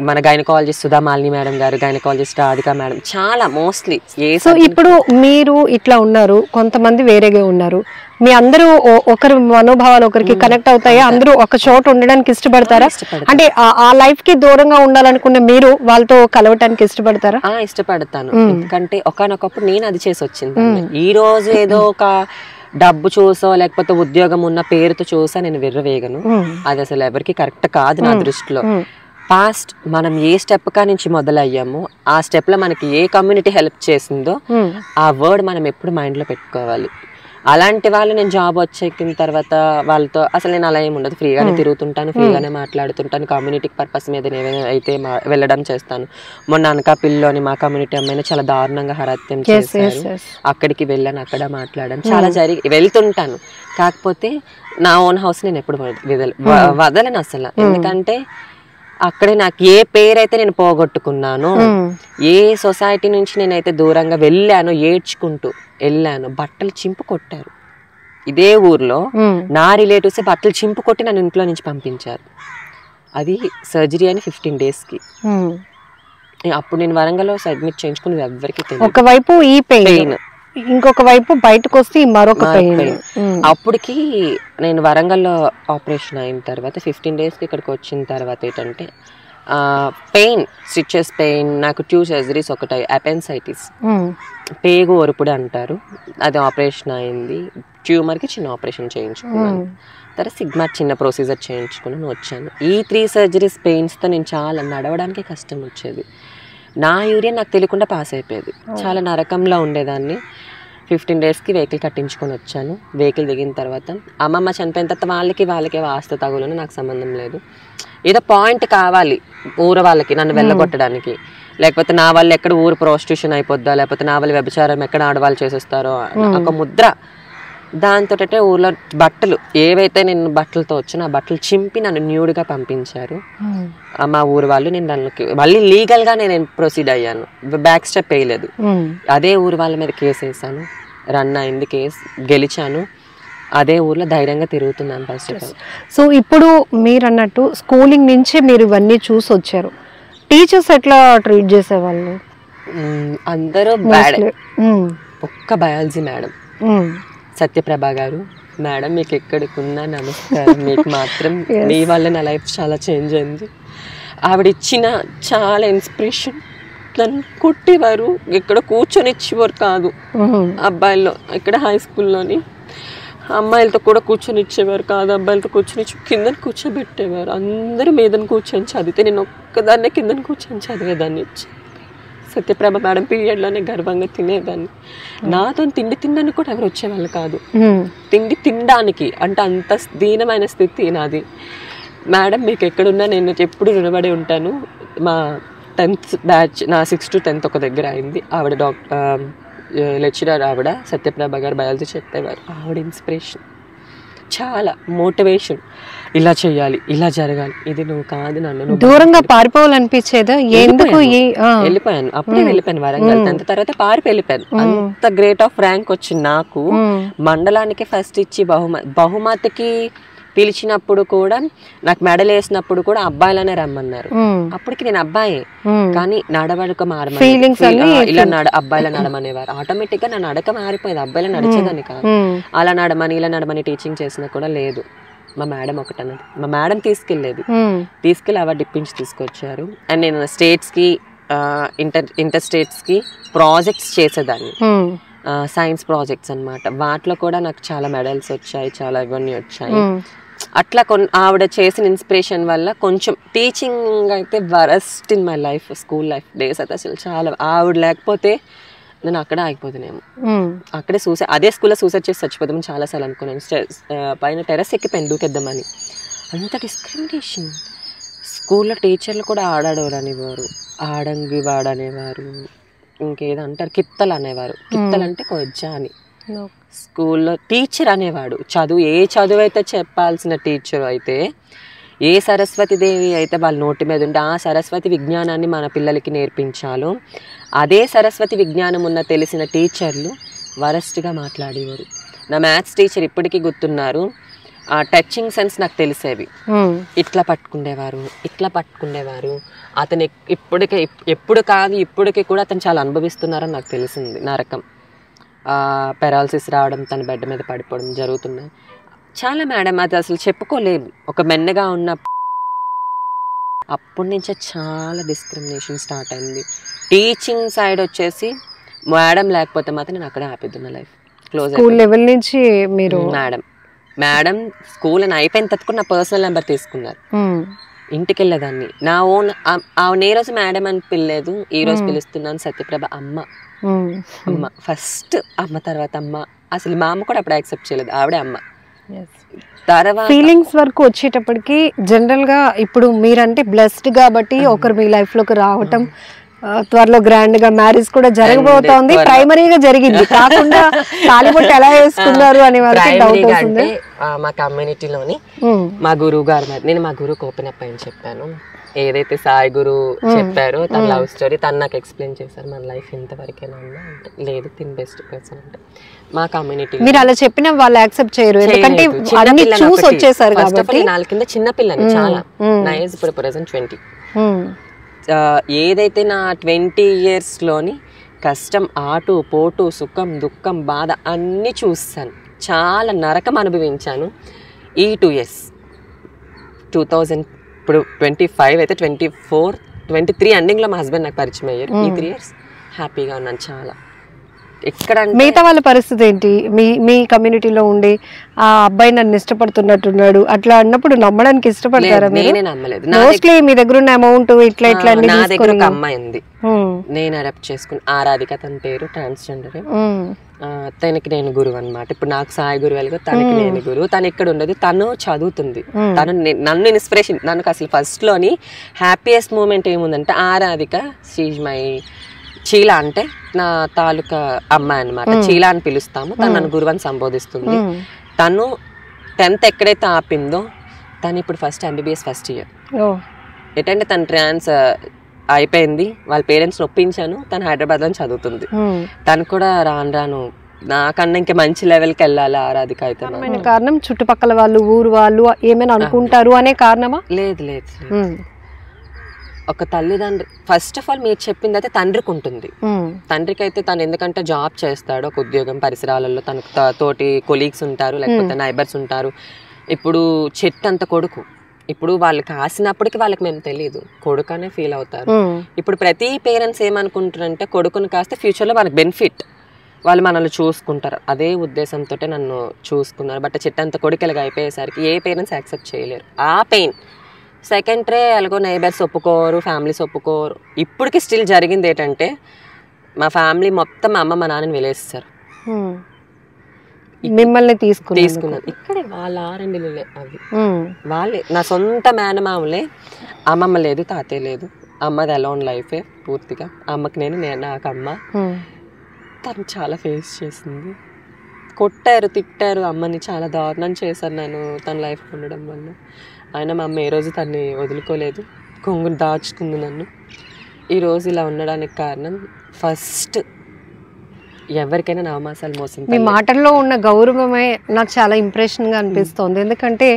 మన గైనకాలజిస్ట్ సుధా మాలిని మేడం గారు, గైనకాలజిస్ట్ రాధిక మేడం, చాలా మోస్ట్లీ. సో ఇప్పుడు మీరు ఇట్లా ఉన్నారు, కొంతమంది వేరేగా ఉన్నారు, మీ అందరూ ఒకరి మనోభావాలు ఒకరికి కనెక్ట్ అవుతాయా? అందరూ ఒక చోట ఉండడానికి ఇష్టపడతారా? అంటే ఆ లైఫ్ కి దూరంగా ఉండాలనుకున్న మీరు వాళ్ళతో కలవటానికి ఇష్టపడతారా? ఇష్టపడతాను, ఎందుకంటే ఒకనొకప్పుడు నేను అది చేసి వచ్చింది. ఈ రోజు ఏదో ఒక డబ్బు చూసో లేకపోతే ఉద్యోగం ఉన్న పేరుతో చూసా నేను విర్రవేగను, అది అసలు ఎవరికి కరెక్ట్ కాదు నా దృష్టిలో. పాస్ట్ మనం ఏ స్టెప్ కా నుంచి మొదలయ్యామో ఆ స్టెప్ లో మనకి ఏ కమ్యూనిటీ హెల్ప్ చేసిందో ఆ వర్డ్ మనం ఎప్పుడు మైండ్ లో పెట్టుకోవాలి. అలాంటి వాళ్ళు నేను జాబ్ వచ్చేకిన తర్వాత వాళ్ళతో అసలు నేను అలా ఏమి ఉండదు, ఫ్రీగానే తిరుగుతుంటాను, ఫ్రీగానే మాట్లాడుతుంటాను, కమ్యూనిటీ పర్పస్ మీద ఏమైనా అయితే వెళ్ళడం చేస్తాను. మొన్న అనకాపల్లిలోని మా కమ్యూనిటీ అమ్మాయిని చాలా దారుణంగా హత్యం చేశారు, అక్కడికి వెళ్ళాను, అక్కడ మాట్లాడాను, చాలా వెళ్తుంటాను. కాకపోతే నా ఓన్ హౌస్ నేను ఎప్పుడు వదలను అసలు, ఎందుకంటే అక్కడే నాకు ఏ పేరైతే నేను పోగొట్టుకున్నానో, ఏ సొసైటీ నుంచి నేనైతే దూరంగా వెళ్ళానో, ఏడ్చుకుంటూ వెళ్ళాను, బట్టలు చింపు కొట్టారు. ఇదే ఊర్లో నా రిలేటివ్స్ బట్టలు చింపు కొట్టి నన్ను ఇంట్లో నుంచి పంపించారు. అది సర్జరీ అని 15 days కి. అప్పుడు నేను వరంగల్లో అడ్మిట్ చేయించుకున్నది ఎవరికి తెలియదు. ఒకవైపు ఈ పెయిన్, ఇంకొక వైపు బయటకు వస్తే మరొక పెయిన్. అప్పటికి నేను వరంగల్లో ఆపరేషన్ అయిన తర్వాత 15 days కి ఇక్కడికి వచ్చిన తర్వాత ఏంటంటే పెయిన్, స్టిచెస్ పెయిన్, నాకు 2 surgeries, ఒకటి అపెండిసైటిస్, పేగు ఒరుపుడు అంటారు, అది ఆపరేషన్ అయింది. ట్యూమర్కి చిన్న ఆపరేషన్ చేయించుకున్నాను, తర్వాత సిగ్మా చిన్న ప్రొసీజర్ చేయించుకుని వచ్చాను. ఈ 3 surgeries పెయిన్స్తో నేను చాలా నడవడానికి కష్టం వచ్చేది. నా యూరియన్ నాకు తెలియకుండా పాస్ అయిపోయేది, చాలా నరకంలో ఉండేదాన్ని. 15 days కి వెహికల్ కట్టించుకొని వచ్చాను. వెహికల్ దిగిన తర్వాత అమ్మమ్మ చనిపోయిన తర్వాత వాళ్ళకి వాస్తు తగులని నాకు సంబంధం లేదు, ఏదో పాయింట్ కావాలి ఊరు వాళ్ళకి నన్ను వెళ్ళగొట్టడానికి, లేకపోతే నా వాళ్ళు ఎక్కడ ఊరు ప్రాస్టిట్యూషన్ అయిపోద్దా, లేకపోతే నా వాళ్ళు వ్యభిచారం ఎక్కడ ఆడవాళ్ళు చేసేస్తారో ఒక ముద్ర. దాంతో ఊర్లో బట్టలు ఏవైతే నేను బట్టలతో వచ్చానో ఆ బట్టలు చింపి నన్ను న్యూడ్గా పంపించారు మా ఊరు వాళ్ళు. నేను దానికి మళ్ళీ లీగల్గా నేను ప్రొసీడ్ అయ్యాను, బ్యాక్ స్టెప్ వేయలేదు. అదే ఊరు వాళ్ళ మీద కేసు వేసాను, రన్ అయింది కేసు, గెలిచాను. అదే ఊర్లో ధైర్యంగా తిరుగుతున్నాను ఫస్ట్ ఆఫ్ ఆల్. సో ఇప్పుడు మీరు అన్నట్టు స్కూలింగ్ నుంచే మీరు ఇవన్నీ చూసి వచ్చారు, టీచర్స్ ఎట్లా ట్రీట్ చేసేవాళ్ళు? అందరూ బ్యాడ్. ఒక్క బయాలజీ మేడం సత్యప్రభ గారు, మేడం మీకు ఎక్కడికున్నా నమస్కారం, మీకు మాత్రం మీ వల్ల నా లైఫ్ చాలా చేంజ్ అయింది. ఆవిడ ఇచ్చిన చాలా ఇన్స్పిరేషన్. నన్ను కొట్టేవారు, ఇక్కడ కూర్చొని ఇచ్చేవారు కాదు, అబ్బాయిల్లో ఇక్కడ హై స్కూల్లోని అమ్మాయిలతో కూడా కూర్చొని ఇచ్చేవారు కాదు, అబ్బాయిలతో కూర్చొని కిందని కూర్చోబెట్టేవారు. అందరూ మీదని కూర్చొని చదివితే నేను ఒక్కదాన్నే కిందని కూర్చొని చదివేదాన్ని. సత్యప్రభ మేడం పీరియడ్లోనే గర్వంగా తినేదాన్ని. నాతో తిండి తినడానికి కూడా ఎవరు వచ్చేవాళ్ళు కాదు. తిండి తినడానికి అంటే అంత దీనమైన స్థితి నాది. మేడం మీకు ఎక్కడున్నా నేను ఎప్పుడు రుణపడి ఉంటాను. మా 10th బ్యాచ్ నా 6th to 10th ఒక దగ్గర అయింది. ఆవిడ లెక్చరర్, ఆవిడ సత్యప్రభ గారు బయాలజీ చెప్పేవారు. ఆవిడ ఇన్స్పిరేషన్, చాలా మోటివేషన్. ఇలా చేయాలి, ఇలా జరగాలి, ఇది నువ్వు కాదు నన్ను. దూరంగా పారిపోవాలనిపించేదా? ఎందుకు వెళ్ళిపోయాను, అప్పుడే వెళ్ళిపోయాను వరంగల్. 10th తర్వాత వెళ్ళిపోయాను. అంత గ్రేట్ ఆఫ్ ర్యాంక్ వచ్చింది నాకు. మండలానికి ఫస్ట్ ఇచ్చి బహుమతికి పిలిచినప్పుడు కూడా, నాకు మెడల్ వేసినప్పుడు కూడా అబ్బాయిలనే రమ్మన్నారు. అప్పటికి నేను అబ్బాయే, కానీ నడవడక ఇలా అబ్బాయిల నడమనేవారు. ఆటోమేటిక్ గా నా నడక మారిపోయేది. అబ్బాయిల నడిచేదాన్ని కాదు. అలా నడమని ఇలా నడమని టీచింగ్ చేసినా కూడా లేదు. మా మేడం ఒకటన్నది, మా మేడం తీసుకెళ్ళి అవార్డు ఇప్పించి తీసుకొచ్చారు. అండ్ నేను స్టేట్స్ కి ఇంటర్ స్టేట్స్ కి ప్రాజెక్ట్స్ చేసేదాన్ని, సైన్స్ ప్రాజెక్ట్స్ అన్నమాట. వాటిలో కూడా నాకు చాలా మెడల్స్ వచ్చాయి, చాలా ఇవన్నీ వచ్చాయి. అట్లా ఆవిడ చేసిన ఇన్స్పిరేషన్ వల్ల కొంచెం టీచింగ్ అయితే worst in my life. School life days అయితే అసలు చాలా. ఆవిడ లేకపోతే నేను అక్కడే ఆగిపోతున్నాము. అక్కడే అదే స్కూల్లో సూసైడ్ చేసి చచ్చిపోతామని చాలాసార్లు అనుకున్నాను. పైన టెర్రస్ ఎక్కిపోయాను దూకేద్దామని. అంత డిస్క్రిమినేషన్. స్కూల్లో టీచర్లు కూడా ఆడాడేవారు, ఆడంగి వాడనేవారు, ఇంకేదో అంటారు కిత్తలు అనేవారు. కిత్తలు అంటే కొజ్జా అని. స్కూల్లో టీచర్ అనేవాడు, ఏ చదువు అయితే చెప్పాల్సిన టీచర్ అయితే, ఏ సరస్వతి దేవి అయితే వాళ్ళ నోటి మీద ఉంటే ఆ సరస్వతి విజ్ఞానాన్ని మన పిల్లలకి నేర్పించాలో, అదే సరస్వతి విజ్ఞానం ఉన్న తెలిసిన టీచర్లు వరస్ట్గా మాట్లాడేవారు. నా మ్యాథ్స్ టీచర్ ఇప్పటికీ గుర్తున్నారు. ఆ టచింగ్ సెన్స్ నాకు తెలిసేవి. ఇట్లా పట్టుకునేవారు. అతను ఇప్పటికి కూడా అతను చాలా అనుభవిస్తున్నారని నాకు తెలిసింది. నరకం, పెరాలసిస్ రావడం, తన బెడ్ మీద పడిపోవడం జరుగుతున్నాయి చాలా. మేడం అది అసలు చెప్పుకోలేదు. ఒక మెన్నగా ఉన్న అప్పటి నుంచే చాలా డిస్క్రిమినేషన్ స్టార్ట్ అయింది. టీచింగ్ సైడ్ వచ్చేసి మేడం లేకపోతే మాత్రం నేను అక్కడే ఆపేద్దున్నా లైఫ్ క్లోజ్. స్కూల్ లెవెల్ నుంచి మీరు మేడం స్కూల్ అని అయిపోయిన తర్వాత నా పర్సనల్ నెంబర్ తీసుకున్నారు. ఇంటికి వెళ్ళేదాన్ని. నా ఓన్ ఏ రోజు మేడం అని పిల్లలేదు, ఈ రోజు పిలుస్తున్నాను సత్యప్రభ అమ్మ. ఫస్ట్ అమ్మ, తర్వాత అమ్మ. అసలు మా అమ్మ కూడా అప్పుడు యాక్సెప్ట్ చేయలేదు, ఆవిడే అమ్మ. తర్వాత ఫీలింగ్స్ వరకు వచ్చేటప్పటికి జనరల్ గా ఇప్పుడు మీరంటే బ్లెస్డ్ కాబట్టి ఒకరు మీ లైఫ్ లోకి రావటం, త్వరలో గ్రాండ్ గా మ్యారేజ్ కూడా జరగబోతోంది. ప్రైమరీగా జరిగింది కాకుండా తాలిబొట్టు ఎలా వేసుకున్నారు అనే వరకు డౌట్ అవుతుంది. మా కమ్యూనిటీలోని మా గురువు గారు, నేను మా గురువుకి ఓపెన్ అప్ అని చెప్పాను. ఏదైతే సాయి గురు చెప్పారో తన లవ్ స్టోరీ తను నాకు ఎక్స్ప్లెయిన్ చేశారు. మన లైఫ్ ఇంతవరకేనా అంటే లేదు, తిన్ బెస్ట్ పర్సన్ అంటే. మా కమ్యూనిటీ మీరు అలా చెప్పిన వాళ్ళు యాక్సెప్ట్ చేయరు, ఎందుకంటే అన్ని చూసి వచ్చేసారు కాబట్టి. నాలుగు కింద చిన్న పిల్లని చాలా. నా ఏజ్ ఇప్పుడు ప్రెసెంట్ 20. ఏదైతే నా 20 years లోని కష్టం, ఆటు పోటు, సుఖం దుఃఖం, బాధ అన్నీ చూస్తాను. చాలా నరకం అనుభవించాను. ఈ 2 years 2000 ఇప్పుడు 25 అయితే 24, 23 ఎండింగ్లో మా హస్బెండ్ నాకు పరిచయం అయ్యారు. ఈ 3 years హ్యాపీగా ఉన్నాను చాలా. ఎక్కడ మిగతా వాళ్ళ పరిస్థితి ఏంటి? మీ కమ్యూనిటీలో ఉండి ఆ అబ్బాయి నన్ను ఇష్టపడుతున్నట్టున్నాడు అట్లా అన్నప్పుడు నమ్మడానికి ఇష్టపడతారా? నేనే నమ్మలేదు. మోస్ట్లీ మీ దగ్గర ఉన్న అమౌంట్ ఇట్లా నా దగ్గర ఒక అమ్మాయి ఉంది, నేను అడాప్ట్ చేసుకుని. ఆరాధిక తన పేరు, ట్రాన్స్జెండర్. తనకి నేను గురువు అనమాట. ఇప్పుడు నాకు సాయి గురువు వెలుగు, తనకి నేను గురువు. తను ఇక్కడ ఉండదు, తను చదువుతుంది. నన్ను ఇన్స్పిరేషన్. నాకు అసలు ఫస్ట్ లోని హ్యాపీయెస్ట్ మూమెంట్ ఏముందంటే, ఆరాధిక షీజ్ మై చీలా అంటే నా తాలూకా అమ్మాయి అనమాట. చీలా అని పిలుస్తాము. తను నన్ను గురువు అని సంబోధిస్తుంది. తను 10th ఎక్కడైతే ఆపిందో తను ఇప్పుడు ఫస్ట్ MBBS ఫస్ట్ ఇయర్. ఏంటంటే తను ట్రాన్స్ అయిపోయింది, వాళ్ళ పేరెంట్స్ని ఒప్పించాను. తను హైదరాబాద్లో చదువుతుంది. తను కూడా రాను నాకన్నా ఇంకా మంచి లెవెల్కి వెళ్ళాలి ఆరాధిక అయితే. కారణం చుట్టుపక్కల వాళ్ళు, ఊరు వాళ్ళు ఏమైనా అనుకుంటారు అనే కారణమా? లేదు. ఒక తల్లిదండ్రి ఫస్ట్ ఆఫ్ ఆల్ మీరు చెప్పింది అయితే తండ్రికి ఉంటుంది. తండ్రికి అయితే తను ఎందుకంటే జాబ్ చేస్తాడు, ఒక ఉద్యోగం, పరిసరాలలో తనకు తోటి కొలీగ్స్ ఉంటారు, లేకపోతే నైబర్స్ ఉంటారు. ఇప్పుడు చెట్టు అంత కొడుకు. ఇప్పుడు వాళ్ళు కాసినప్పటికి వాళ్ళకి మేము తెలియదు, కొడుకు అనే ఫీల్ అవుతారు. ఇప్పుడు ప్రతి పేరెంట్స్ ఏమనుకుంటారంటే కొడుకుని కాస్తే ఫ్యూచర్లో వాళ్ళకి బెనిఫిట్, వాళ్ళు మనల్ని చూసుకుంటారు. అదే ఉద్దేశంతో నన్ను చూసుకున్నారు. బట్ చెట్టు అంత కొడుకులుగా అయిపోయేసరికి ఏ పేరెంట్స్ యాక్సెప్ట్ చేయలేరు. ఆ పెయిన్ సెకండరీ ఎలాగో నైబర్స్ ఒప్పుకోరు, ఫ్యామిలీస్ ఒప్పుకోరు. ఇప్పటికి స్టిల్ జరిగింది ఏంటంటే మా ఫ్యామిలీ మొత్తం మా అమ్మ మా నాన్నని వెలేస్తారు. మిమ్మల్ని తీసుకున్నాను ఇక్కడే వాళ్ళ ఆరండిలే అవి వాళ్ళే నా సొంత మేనమామలే. అమ్మమ్మ లేదు, తాతయ్య లేదు, అమ్మది అలోన్ లైఫే పూర్తిగా. అమ్మకి నేను నాకు అమ్మ. తను చాలా ఫేస్ చేసింది, కొట్టారు, తిట్టారు అమ్మని, చాలా దారుణం చేశాను నేను తన లైఫ్ ఉండడం వల్ల. అయినా మా అమ్మ ఏ రోజు తన్ని వదులుకోలేదు, కొంగుని దాచుకుంది నన్ను. ఈరోజు ఇలా ఉండడానికి కారణం ఫస్ట్ ఎవరికైనా నవమాసాలు మోసం. మీ మాటల్లో ఉన్న గౌరవమే నాకు చాలా ఇంప్రెషన్గా అనిపిస్తుంది. ఎందుకంటే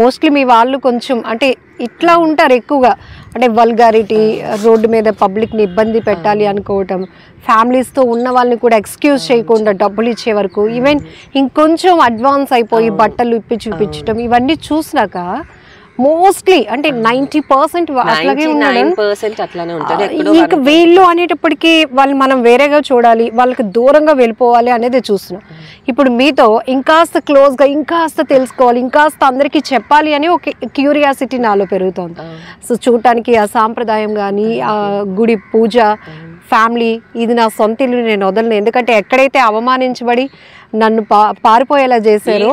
మోస్ట్లీ మీ వాళ్ళు కొంచెం అంటే ఇట్లా ఉంటారు ఎక్కువగా, అంటే వల్గారిటీ, రోడ్డు మీద పబ్లిక్ని ఇబ్బంది పెట్టాలి అనుకోవటం, ఫ్యామిలీస్తో ఉన్న వాళ్ళని కూడా ఎక్స్క్యూజ్ చేయకుండా డబ్బులు ఇచ్చే వరకు, ఈవెన్ ఇంకొంచెం అడ్వాన్స్ అయిపోయి బట్టలు ఇప్పి చూపించడం, ఇవన్నీ చూసినాక మోస్ట్లీ అంటే 90% అట్లాగే ఉన్నాడు. ఇంకా వీళ్ళు అనేటప్పటికీ వాళ్ళు మనం వేరేగా చూడాలి, వాళ్ళకి దూరంగా వెళ్ళిపోవాలి అనేది చూస్తున్నాం. ఇప్పుడు మీతో ఇంకాస్త క్లోజ్గా, ఇంకాస్త తెలుసుకోవాలి, ఇంకాస్త అందరికీ చెప్పాలి అని ఒక క్యూరియాసిటీ నాలో పెరుగుతోంది. సో చూడటానికి ఆ సాంప్రదాయం కానీ, ఆ గుడి పూజ, ఫ్యామిలీ, ఇది నా సొంత ఇల్లు, నేను వదలను. ఎందుకంటే ఎక్కడైతే అవమానించబడి నన్ను పారిపోయేలా చేశారో,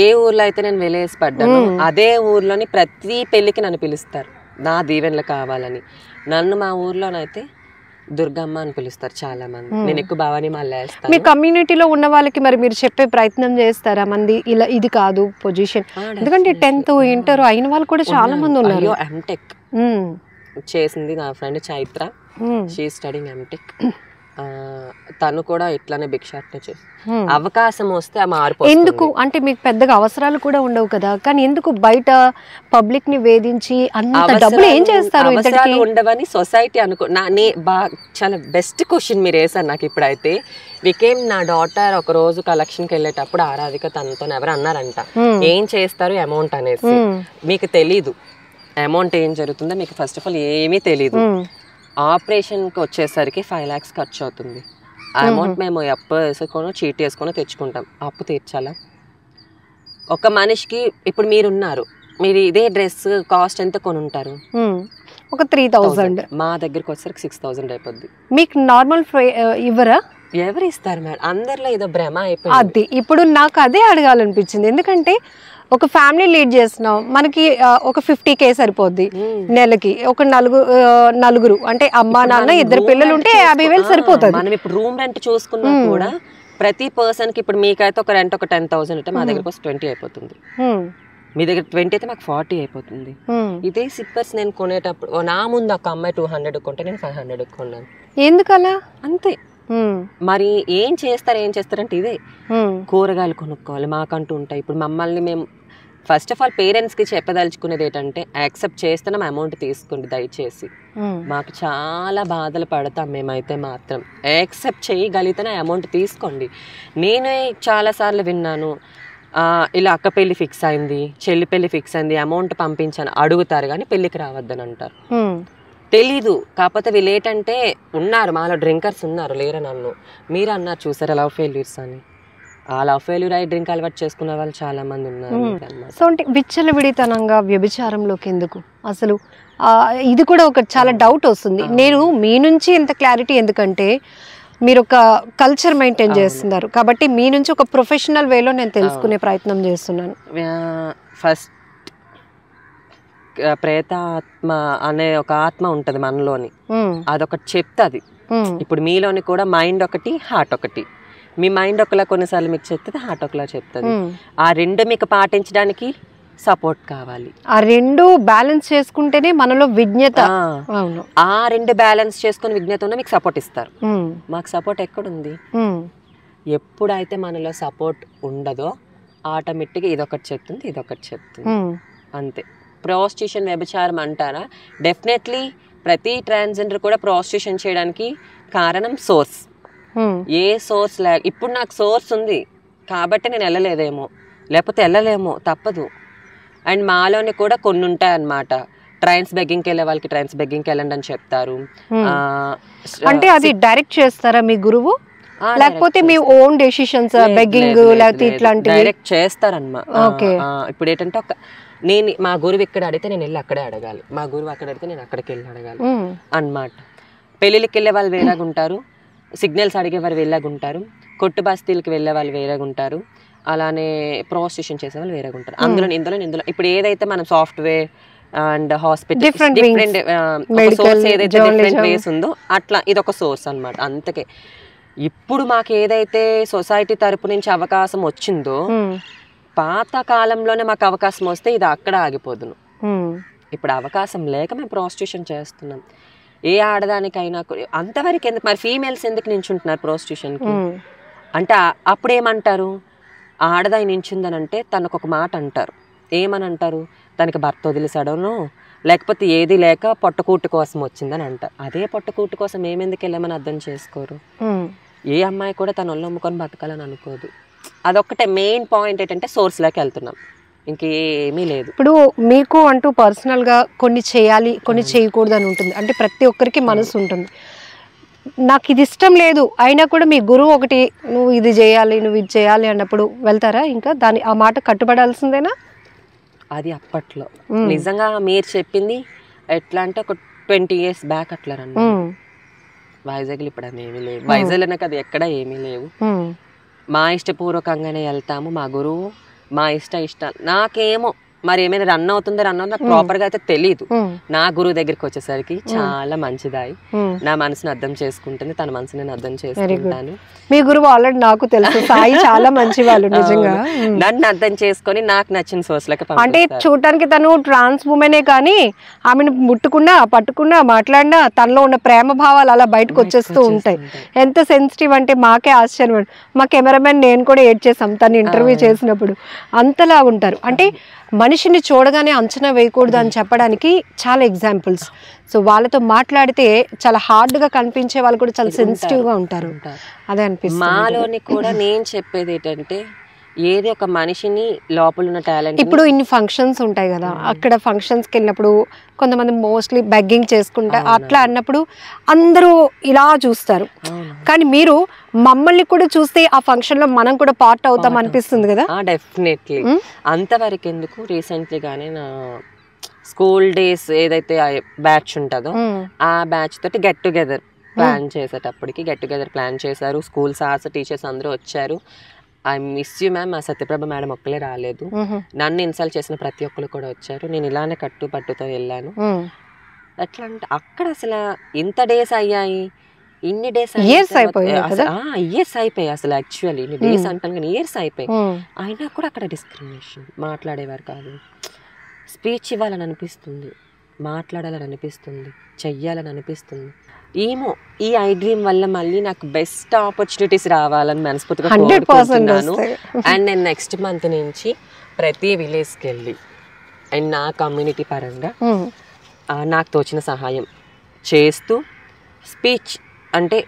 ఏ ఊర్లో అయితే నేను వెలేసి పడ్డాను అదే ఊర్లోని ప్రతి పెళ్లికి నన్ను పిలుస్తారు నా దీవెనలు కావాలని. నన్ను మా ఊర్లోనైతే దుర్గమ్మ అని పిలుస్తారు చాలా మంది. నేను ఎక్కువ భవానీ మాల వేస్తాను. మీ కమ్యూనిటీలో ఉన్న వాళ్ళకి మరి మీరు చెప్పే ప్రయత్నం చేస్తారా? మంది ఇలా ఇది కాదు పొజిషన్, ఎందుకంటే 10th ఇంటర్ అయిన వాళ్ళు కూడా చాలా మంది ఉన్నారు. ఎంటెక్ చేసింది నా friend Chaitra, she studying MTech. తను కూడా ఇట్లానే భిక్షాటన చేసి అవకాశం వస్తే మారిపోతుంది. ఎందుకు అంటే మీకు పెద్దగా అవసరాలు కూడా ఉండవు కదా, కానీ ఎందుకు బయట పబ్లిక్ ని వేధించి అంత డబ్బులు ఏం చేస్తారు? అవసరాలు ఉండవని సొసైటీ అనుకో. చాలా బెస్ట్ క్వశ్చన్ మీరు వేసారు నాకు ఇప్పుడైతే. వికేమ్ నా డాటర్ ఒక రోజు కలెక్షన్కి వెళ్ళేటప్పుడు ఆరాధిక తనతో ఎవరు అన్నారంట, ఏం చేస్తారు అమౌంట్ అనేసి. మీకు తెలీదు అమౌంట్ ఏం జరుగుతుందో, మీకు ఫస్ట్ ఆఫ్ ఆల్ ఏమీ తెలీదు. ఆపరేషన్కి వచ్చేసరికి 5 lakhs ఖర్చు అవుతుంది. ఆ అమౌంట్ మేము అప్పు వేసుకొని చీట్ వేసుకొని తెచ్చుకుంటాం. అప్పు తీర్చాలా? ఒక మనిషికి ఇప్పుడు మీరున్నారు, మీరు ఇదే డ్రెస్ కాస్ట్ ఎంత కొని ఉంటారు? ఒక 3000. మా దగ్గరకు వచ్చేసరికి 6000 అయిపోద్ది. మీకు నార్మల్ ఇవ్వరా? ఎవరు ఇస్తారు మేడం? అందరిలో ఏదో భ్రమ అయిపోయింది. అది ఇప్పుడు నాకు అదే అడగాలనిపించింది. ఎందుకంటే ఒక ఫ్యామిలీ లీడ్ చేస్తున్నాం, మనకి ఒక 50K సరిపోద్ది నెలకి. ఒక నలుగురు అంటే అమ్మా నాన్న 2 పిల్లలు ఉంటే 50,000 సరిపోతుంది. మనం ఇప్పుడు రూమ్ రెంట్ చూసుకున్నా కూడా ప్రతి పర్సన్ కి ఇప్పుడు మీకైతే ఒక రెంట్ ఒక 10,000 అంటే మా దగ్గర 20 అయిపోతుంది. మీ దగ్గర 20 అయితే మాకు 40 అయిపోతుంది. ఇదే సిప్పర్స్ నేను కొనేటప్పుడు నా ముందు ఒక అమ్మాయి 200 కొంటే నేను 500 కొన్నాను. ఎందుకలా? అంతే. మరి ఏం చేస్తారంటే ఇదే కూరగాయలు కొనుక్కోవాలి మాకంటూ ఉంటాయి. ఇప్పుడు మమ్మల్ని మేము ఫస్ట్ ఆఫ్ ఆల్ పేరెంట్స్కి చెప్పదలుచుకునేది ఏంటంటే యాక్సెప్ట్ చేస్తున్నాం, అమౌంట్ తీసుకోండి దయచేసి. మాకు చాలా బాధలు పడతాం మేమైతే మాత్రం. యాక్సెప్ట్ చేయగలిగితేనే అమౌంట్ తీసుకోండి. నేనే చాలాసార్లు విన్నాను, ఇలా అక్క పెళ్ళి ఫిక్స్ అయింది, చెల్లి పెళ్ళి ఫిక్స్ అయింది, అమౌంట్ పంపించాను అడుగుతారు కానీ పెళ్ళికి రావద్దని అంటారు. తెలీదు. కాకపోతే వీళ్ళు ఏంటంటే ఉన్నారు మాలో డ్రింకర్స్ ఉన్నారు, లేరు నన్ను మీరు అన్నారు చూసారా లవ్ ఫెయిల్యూర్స్ అని. ఆ లవ్ ఫెయిల్యూర్ అయి డ్రింక్ అలవాటు చేసుకున్న వాళ్ళు చాలా మంది ఉన్నారు. సో అంటే విచ్చలవిడితనంగా వ్యభిచారంలోకి ఎందుకు అసలు? ఇది కూడా ఒక చాలా డౌట్ వస్తుంది. నేను మీ నుంచి ఇంత క్లారిటీ ఎందుకంటే మీరు ఒక కల్చర్ మెయింటైన్ చేస్తున్నారు కాబట్టి మీ నుంచి ఒక ప్రొఫెషనల్ వేలో నేను తెలుసుకునే ప్రయత్నం చేస్తున్నాను. ఫస్ట్ ప్రేతాత్మ అనే ఒక ఆత్మ ఉంటది మనలోని, అదొకటి చెప్తుంది. ఇప్పుడు మీలోని కూడా మైండ్ ఒకటి, హార్ట్ ఒకటి. మీ మైండ్ ఒకలా కొన్నిసార్లు మీకు చెప్తుంది, హార్ట్ ఒకలా చెప్తుంది. ఆ రెండు మీకు పాటించడానికి సపోర్ట్ కావాలి. ఆ రెండు బ్యాలెన్స్ చేసుకుంటేనే మనలో విజ్ఞత. ఆ రెండు బ్యాలెన్స్ చేసుకుని విజ్ఞత ఉన్న మీకు సపోర్ట్ ఇస్తారు. మాకు సపోర్ట్ ఎక్కడుంది? ఎప్పుడైతే మనలో సపోర్ట్ ఉండదో ఆటోమేటిక్గా ఇదొకటి చెప్తుంది, ఇదొకటి చెప్తుంది, అంతే. ప్రాస్టిట్యూషన్ వ్యభిచారం అంటారా? డెఫినెట్లీ ప్రతి ట్రాన్స్జెండర్ కూడా ప్రాస్టిట్యూషన్ చేయడానికి కారణం సోర్స్. ఏ సోర్స్ ఇప్పుడు నాకు సోర్స్ ఉంది కాబట్టి నేను వెళ్ళలేదేమో, లేకపోతే వెళ్ళలేమో, తప్పదు. అండ్ మాలోనే కూడా కొన్ని ఉంటాయి అన్నమాట. ట్రైన్స్ బెగ్గింగ్కి వెళ్ళే వాళ్ళకి ట్రైన్స్ బెగ్గింగ్కి వెళ్ళండి అని చెప్తారు. అంటే అది డైరెక్ట్ చేస్తారా మీ గురువు, లేకపోతే మీ ఓన్ డెసిషన్స్ బెగ్గింగ్ లేకపోతే ఇట్లాంటివి? డైరెక్ట్ చేస్తారన్నమాట. ఇప్పుడు ఏంటంటే నేను మా గురువు ఇక్కడ అడిగితే నేను వెళ్ళి అక్కడే అడగాలి, మా గురువు అక్కడ అడిగితే నేను అక్కడికి వెళ్ళి అడగాలి అన్నమాట. పెళ్ళిళ్ళకి వెళ్ళే వాళ్ళు వేరేగా ఉంటారు, సిగ్నల్స్ అడిగే వారు వేరేగా ఉంటారు, కొట్టు బస్తీలకి వెళ్ళే వాళ్ళు వేరేగా ఉంటారు, అలానే ప్రాస్టిట్యూషన్ చేసే వాళ్ళు వేరేగా ఉంటారు. ఇందులో ఇప్పుడు ఏదైతే మనం software and hospital different source ఏదైతే డిఫరెంట్ వేస్ ఉందో అట్లా ఇదొక సోర్స్ అన్నమాట. అంతకే ఇప్పుడు మాకు ఏదైతే సొసైటీ తరపు నుంచి అవకాశం వచ్చిందో పాత కాలంలోనే మాకు అవకాశం వస్తే ఇది అక్కడ ఆగిపోదును. ఇప్పుడు అవకాశం లేక మేము ప్రాస్టిట్యూషన్ చేస్తున్నాం. ఏ ఆడదానికైనా అంతవరకు ఎందుకు మరి ఫీమేల్స్ ఎందుకు నించుంటున్నారు ప్రాస్టిట్యూషన్కి అంటే అప్పుడు ఏమంటారు, ఆడదాయి నించుందని అంటే తనకు ఒక మాట అంటారు, ఏమని అంటారు, తనకి భర్త వదిలేసాడను లేకపోతే ఏది లేక పొట్టకూటి కోసం వచ్చిందని అంటారు. అదే పొట్టకూటి కోసం మేమెందుకు వెళ్ళామని అర్థం చేసుకోరు. ఏ అమ్మాయి కూడా తన ఒళ్ళు అమ్ముకొని బతకాలని అనుకోదు. అదొక్కటే మెయిన్ పాయింట్ ఏంటంటే సోర్స్లోకి వెళ్తున్నాం, ఇంకేమీ లేదు. ఇప్పుడు మీకు అంటూ పర్సనల్గా కొన్ని చేయాలి కొన్ని చేయకూడదు అని ఉంటుంది, అంటే ప్రతి ఒక్కరికి మనసు ఉంటుంది. నాకు ఇది ఇష్టం లేదు అయినా కూడా మీ గురువు ఒకటి నువ్వు ఇది చేయాలి నువ్వు ఇది చేయాలి అన్నప్పుడు వెళ్తారా? ఇంకా ఆ మాట కట్టుబడాల్సిందేనా? అది అప్పట్లో నిజంగా మీరు చెప్పింది ఎట్లా అంటే ఒక 20 years బ్యాక్ అట్లా రండి. వైజాగ్లో ఇప్పుడు అది ఏమీ లేవు, వైజాగ్ నాకు అది ఎక్కడ ఏమీ లేవు. మా ఇష్టపూర్వకంగానే వెళ్తాము, మా గురువు మా ఇష్టాలు నాకేమో మరి ఏమైనా రన్ అవుతుందో నాకు ప్రాపర్ గా అయితే తెలియదు. నా గురువు దగ్గరికి వచ్చేసరికి చాలా మంచిదాయి, నా మనసుని అర్థం చేసుకుంటుంది, తన మనసు నేను అర్థం చేసుకుంటాను. మీ గురువు ఆల్రెడీ నాకు తెలుసు, సాయి చాలా మంచి వాళ్ళు నిజంగా. నన్ను అర్థం చేసుకొని నాకు నచ్చిన సోర్స్ లకి అంటే చూడటానికి తను ట్రాన్స్ ఉమెనే కానీ ఆమెను ముట్టుకున్నా పట్టుకున్నా మాట్లాడినా తనలో ఉన్న ప్రేమ భావాలు అలా బయటకు వచ్చేస్తూ ఉంటాయి. ఎంత సెన్సిటివ్ అంటే మాకే ఆశ్చర్యం. మా కెమెరామెన్ నేను కూడా ఏడ్ చేసాం తను ఇంటర్వ్యూ చేసినప్పుడు, అంతలా ఉంటారు. అంటే మనిషిని చూడగానే అంచనా వేయకూడదు అని చెప్పడానికి చాలా ఎగ్జాంపుల్స్. సో వాళ్ళతో మాట్లాడితే చాలా హార్డ్ గా కనిపించే వాళ్ళు కూడా చాలా సెన్సిటివ్ గా ఉంటారు. అదే అనిపిస్తుంది. మాలోని కూడా నేను చెప్పేది ఏంటంటే ఏది ఒక మనిషిని లోపల ఉన్న టాలెంట్. ఇప్పుడు ఇన్ని ఫంక్షన్స్ ఉంటాయి కదా, అక్కడ ఫంక్షన్స్కి వెళ్ళినప్పుడు కొంతమంది మోస్ట్లీ బెగ్గింగ్ చేసుకుంటారు, అట్లా అన్నప్పుడు అందరూ ఇలా చూస్తారు. కానీ మీరు మమ్మల్ని కూడా చూస్తే ఆ ఫంక్షన్ లో మనం కూడా పార్ట్ అవుతాం అనిపిస్తుంది కదా? డెఫినెట్లీ. అంతవరకు ఎందుకు, రీసెంట్లీ గానే నా స్కూల్ డేస్ ఏదైతే బ్యాచ్ ఉంటుందో ఆ బ్యాచ్ తోటి గెట్ టుగెదర్ ప్లాన్ చేసేటప్పటికి గెట్ టుగెదర్ ప్లాన్ చేశారు. స్కూల్ సార్స్ టీచర్స్ అందరూ వచ్చారు. ఐ మిస్ యూ మ్యామ్, ఆ సత్యప్రభ మేడం ఒక్కలే రాలేదు, నన్ను ఇన్సల్ట్ చేసిన ప్రతి ఒక్కరు కూడా వచ్చారు. నేను ఇలానే కట్టుపట్టుతో వెళ్ళాను. ఎట్లా అంటే అక్కడ అసలు ఇంత డేస్ అయ్యాయి, ఇన్ని డేస్ ఇయర్స్ అయిపోయాయి అసలు. యాక్చువల్లీ ఇన్ని డేస్ అంటాను కానీ ఇయర్స్ అయిపోయాయి. అయినా కూడా అక్కడ డిస్క్రిమినేషన్, మాట్లాడేవారు కాదు. స్పీచ్ ఇవ్వాలని అనిపిస్తుంది, మాట్లాడాలని అనిపిస్తుంది, చెయ్యాలని అనిపిస్తుంది. ఏమో ఈ ఐ డ్రీమ్ వల్ల మళ్ళీ నాకు బెస్ట్ ఆపర్చునిటీస్ రావాలని మనస్ఫూర్తిగా కోరుకుంటున్నాను. అండ్ నేను నెక్స్ట్ మంత్ నుంచి ప్రతి విలేజ్కి వెళ్ళి అండ్ నా కమ్యూనిటీ పరంగా నాకు తోచిన సహాయం చేస్తూ స్పీచ్ అంటే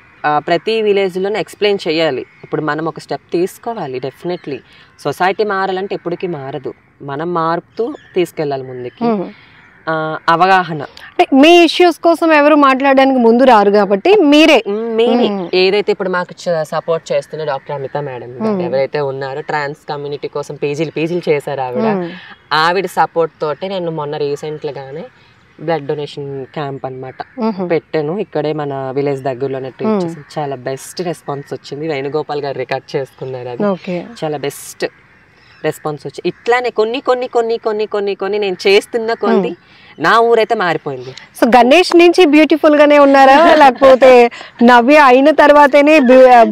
ప్రతి విలేజ్లోనే ఎక్స్ప్లెయిన్ చేయాలి. ఇప్పుడు మనం ఒక స్టెప్ తీసుకోవాలి. డెఫినెట్లీ సొసైటీ మారాలంటే ఎప్పటికీ మారదు, మనం మారుతూ తీసుకెళ్ళాలి ముందుకి. అవగాహన అంటే మీ ఇష్యూస్ కోసం ఎవరు మాట్లాడడానికి ముందు రారు కాబట్టి మీరే ఏదైతే ఇప్పుడు మాకు సపోర్ట్ చేస్తున్న డాక్టర్ అమిత మేడం ఎవరైతే ఉన్నారో ట్రాన్స్ కమ్యూనిటీ కోసం పేజీలు చేశారు. ఆవిడ సపోర్ట్ తోటే నేను మొన్న రీసెంట్ గానే బ్లడ్ డొనేషన్ క్యాంప్ అన్నమాట పెట్టాను. ఇక్కడే మన విలేజ్ దగ్గరలోనే ట్రీట్ చేసి చాలా బెస్ట్ రెస్పాన్స్ వచ్చింది. వేణుగోపాల్ గారు రికార్డ్ చేసుకున్నారు, అది చాలా బెస్ట్ రెస్పాన్స్ వచ్చి. ఇట్లానే కొన్ని కొన్ని కొన్ని కొన్ని కొన్ని కొన్ని నేను చేస్తున్న కొన్ని నా ఊరైతే మారిపోయింది. సో గణేష్ నుంచి బ్యూటిఫుల్ గానే ఉన్నారా, లేకపోతే నవ్య అయిన తర్వాతనే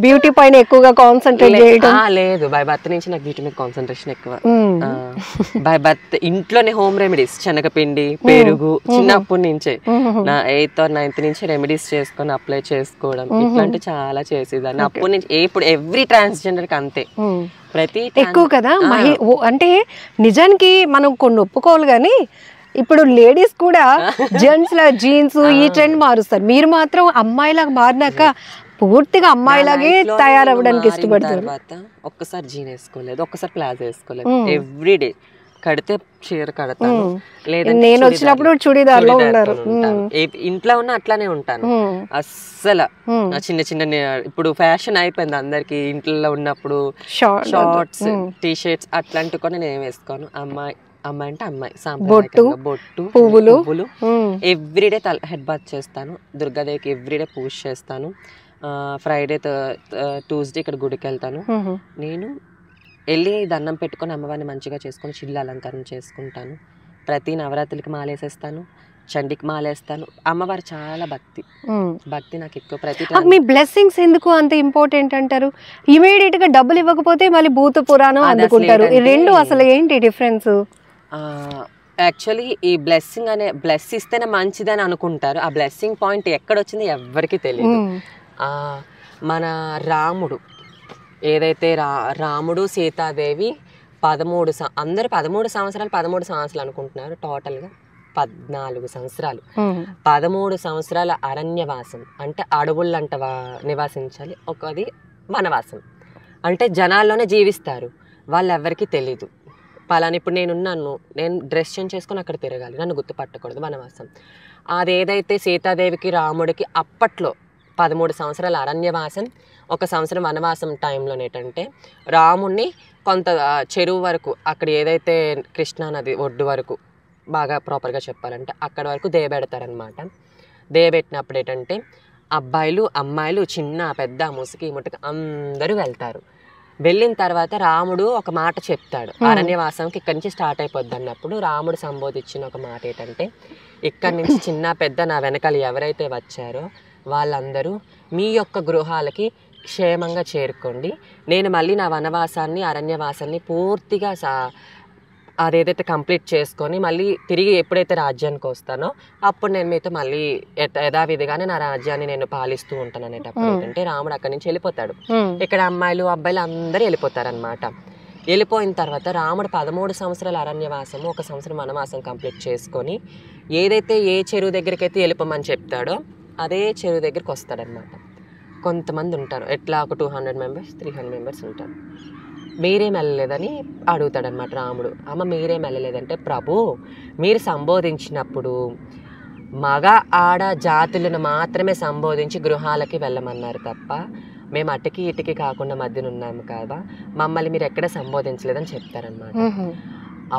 బ్యూటీ పైన ఎక్కువగా కాన్సన్ట్రేట్ చేయడం? లేదు, బై బర్త్ నుంచి నాకు బ్యూటీ మీద కాన్సన్ట్రేషన్ ఎక్కువ. బై బర్త్ ఇంట్లోనే హోమ్ రెమెడీస్, శనగపిండి, పెరుగు చిన్నప్పటి నుంచే నా 8th or 9th నుంచి రెమెడీస్ చేసుకొని అప్లై చేసుకోవడం ఇట్లాంటి చాలా చేసేదాన్ని అప్పటి నుంచి. ఇప్పుడు ఎవ్రీ ట్రాన్స్జెండర్ కి అంతే, ప్రతి ఎక్కువ కదా. అంటే నిజానికి మనం కొన్ని ఒప్పుకోవాలి కానీ ఇప్పుడు లేడీస్ కూడా జెంట్స్ లా జీన్స్ ఈ ట్రెండ్ మారుస్తారు. మీరు మాత్రం అమ్మాయిలాగా మారినాక పూర్తిగా అమ్మాయిలాగే తయారవ్వడానికి ఇష్టపడతారు. ఒక్కసారి జీన్ వేసుకోలేదు, ఒక్కసారి ప్లాజో వేసుకోలేదు. ఎవ్రీ డే కడితే చీర కడతాను, లేదంటే నేను వచ్చినప్పుడు చుడిదార్ లో ఉన్నారు. ఇంట్లో ఉన్న అట్లానే ఉంటాను అస్సలు. చిన్న చిన్న ఇప్పుడు ఫ్యాషన్ అయిపోయింది అందరికి, ఇంట్లో ఉన్నప్పుడు షార్ట్స్ టీ షర్ట్స్ అట్లాంటివి కూడా నేను వేసుకోను. అమ్మాయి అమ్మాయి అంటే అమ్మాయి సాంప్రదాయకంగా బొట్టు పువ్వులు ఎవ్రీడే హెడ్ బాత్ చేస్తాను. దుర్గాదేవికి ఎవ్రీడే పూజ చేస్తాను. ఫ్రైడే ట్యూస్డే ఇక్కడ గుడికి వెళ్తాను. నేను వెళ్ళి దండం పెట్టుకొని అమ్మవారిని మంచిగా చేసుకొని చిల్లు అలంకారం చేసుకుంటాను. ప్రతి నవరాత్రికి మాలేసేస్తాను, చండికి మాలేస్తాను. అమ్మవారు చాలా భక్తి నాకు ఎక్కువ. ప్రతి మీ బ్లెస్సింగ్స్ ఎందుకు అంత ఇంపార్టెంట్ అంటారు? ఇమీడియట్ గా డబ్బులు ఇవ్వకపోతే మళ్ళీ భూత పురాణం అందుకుంటారు. ఈ రెండు అసలు ఏంటి డిఫరెన్స్? యాక్చువల్లీ ఈ బ్లెస్సింగ్ బ్లెస్ ఇస్తేనే మంచిదని అనుకుంటారు. ఆ బ్లెస్సింగ్ పాయింట్ ఎక్కడొచ్చింది ఎవరికి తెలియదు. మన రాముడు ఏదైతే రాముడు సీతాదేవి అందరు 13 సంవత్సరాలు అనుకుంటున్నారు. టోటల్గా 14 సంవత్సరాలు 13 సంవత్సరాల అరణ్యవాసం అంటే అడవులంట నివాసించాలి. ఒకది వనవాసం అంటే జనాల్లోనే జీవిస్తారు. వాళ్ళెవ్వరికీ తెలీదు. పలానా ఇప్పుడు నేను డ్రెస్ చేంజ్ చేసుకొని అక్కడ తిరగాలి, నన్ను గుర్తుపట్టకూడదు, వనవాసం. అదేదైతే సీతాదేవికి రాముడికి అప్పట్లో 13 సంవత్సరాల అరణ్యవాసం, 1 సంవత్సరం వనవాసం టైంలో ఏంటంటే రాముణ్ణి కొంత చెరువు వరకు, అక్కడ ఏదైతే కృష్ణానది ఒడ్డు వరకు బాగా ప్రాపర్గా చెప్పాలంటే అక్కడ వరకు దేయబెడతారనమాట. దేయబెట్టినప్పుడు ఏంటంటే అబ్బాయిలు అమ్మాయిలు చిన్న పెద్ద ముసుకి ముట్టుకు అందరూ వెళ్తారు. వెళ్ళిన తర్వాత రాముడు ఒక మాట చెప్తాడు, అరణ్యవాసంకి ఇక్కడి నుంచి స్టార్ట్ అయిపోద్ది అన్నప్పుడు రాముడు సంబోధించిన ఒక మాట ఏంటంటే, ఇక్కడి నుంచి చిన్న పెద్ద నా వెనకాల ఎవరైతే వచ్చారో వాళ్ళందరూ మీ యొక్క గృహాలకి క్షేమంగా చేరుకోండి. నేను మళ్ళీ నా వనవాసాన్ని అరణ్యవాసాన్ని పూర్తిగా అదేదైతే కంప్లీట్ చేసుకొని మళ్ళీ తిరిగి ఎప్పుడైతే రాజ్యానికి వస్తానో అప్పుడు నేను మీతో మళ్ళీ యథావిధిగానే నా రాజ్యాన్ని నేను పాలిస్తూ ఉంటాను అనేటప్పుడు ఏంటంటే రాముడు అక్కడి నుంచి వెళ్ళిపోతాడు. ఇక్కడ అమ్మాయిలు అబ్బాయిలు అందరూ వెళ్ళిపోతారనమాట. వెళ్ళిపోయిన తర్వాత రాముడు 13 సంవత్సరాల అరణ్యవాసము 1 సంవత్సరం వనవాసం కంప్లీట్ చేసుకొని ఏదైతే ఏ చెరువు దగ్గరికి అయితే వెళ్ళిపోమని చెప్తాడో అదే చెరువు దగ్గరికి వస్తాడనమాట. కొంతమంది ఉంటారు, ఎట్లా ఒక 200 మెంబర్స్ 300 మెంబర్స్ ఉంటారు. మీరేం వెళ్ళలేదని అడుగుతాడనమాట రాముడు. అమ్మ మీరేం వెళ్ళలేదంటే, ప్రభు మీరు సంబోధించినప్పుడు మగ ఆడ జాతులను మాత్రమే సంబోధించి గృహాలకి వెళ్ళమన్నారు తప్ప మేము అటుకి ఇటుకి కాకుండా మధ్యన ఉన్నాము కదా, మమ్మల్ని మీరు ఎక్కడ సంబోధించలేదని చెప్తారనమాట.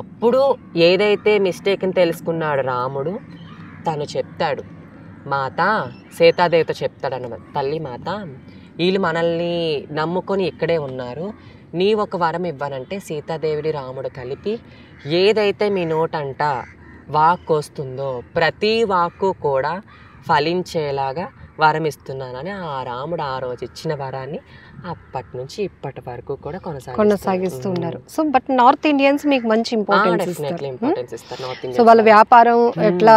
అప్పుడు ఏదైతే మిస్టేక్ని తెలుసుకున్నాడు రాముడు, తను చెప్తాడు మాత సీతాదేవితో చెప్తాడన్నమాట, తల్లి మాత వీళ్ళు మనల్ని నమ్ముకొని ఇక్కడే ఉన్నారు, నీ ఒక వరం ఇవ్వనంటే సీతాదేవిని రాముడు కలిపి ఏదైతే మీ నోటంట వాక్కు వస్తుందో ప్రతి వాక్కు కూడా ఫలించేలాగా వరం ఇస్తున్నానని ఆ రాముడు ఆ రోజు ఇచ్చిన వరాన్ని అప్పటి నుంచి ఇప్పటి వరకు కూడా కొనసాగిస్తున్నారు. సో బట్ నార్త్ ఇండియన్స్ మీకు మంచి ఇంపార్టెన్స్ ఇస్తారు. సో వాళ్ళ వ్యాపారం ఎట్లా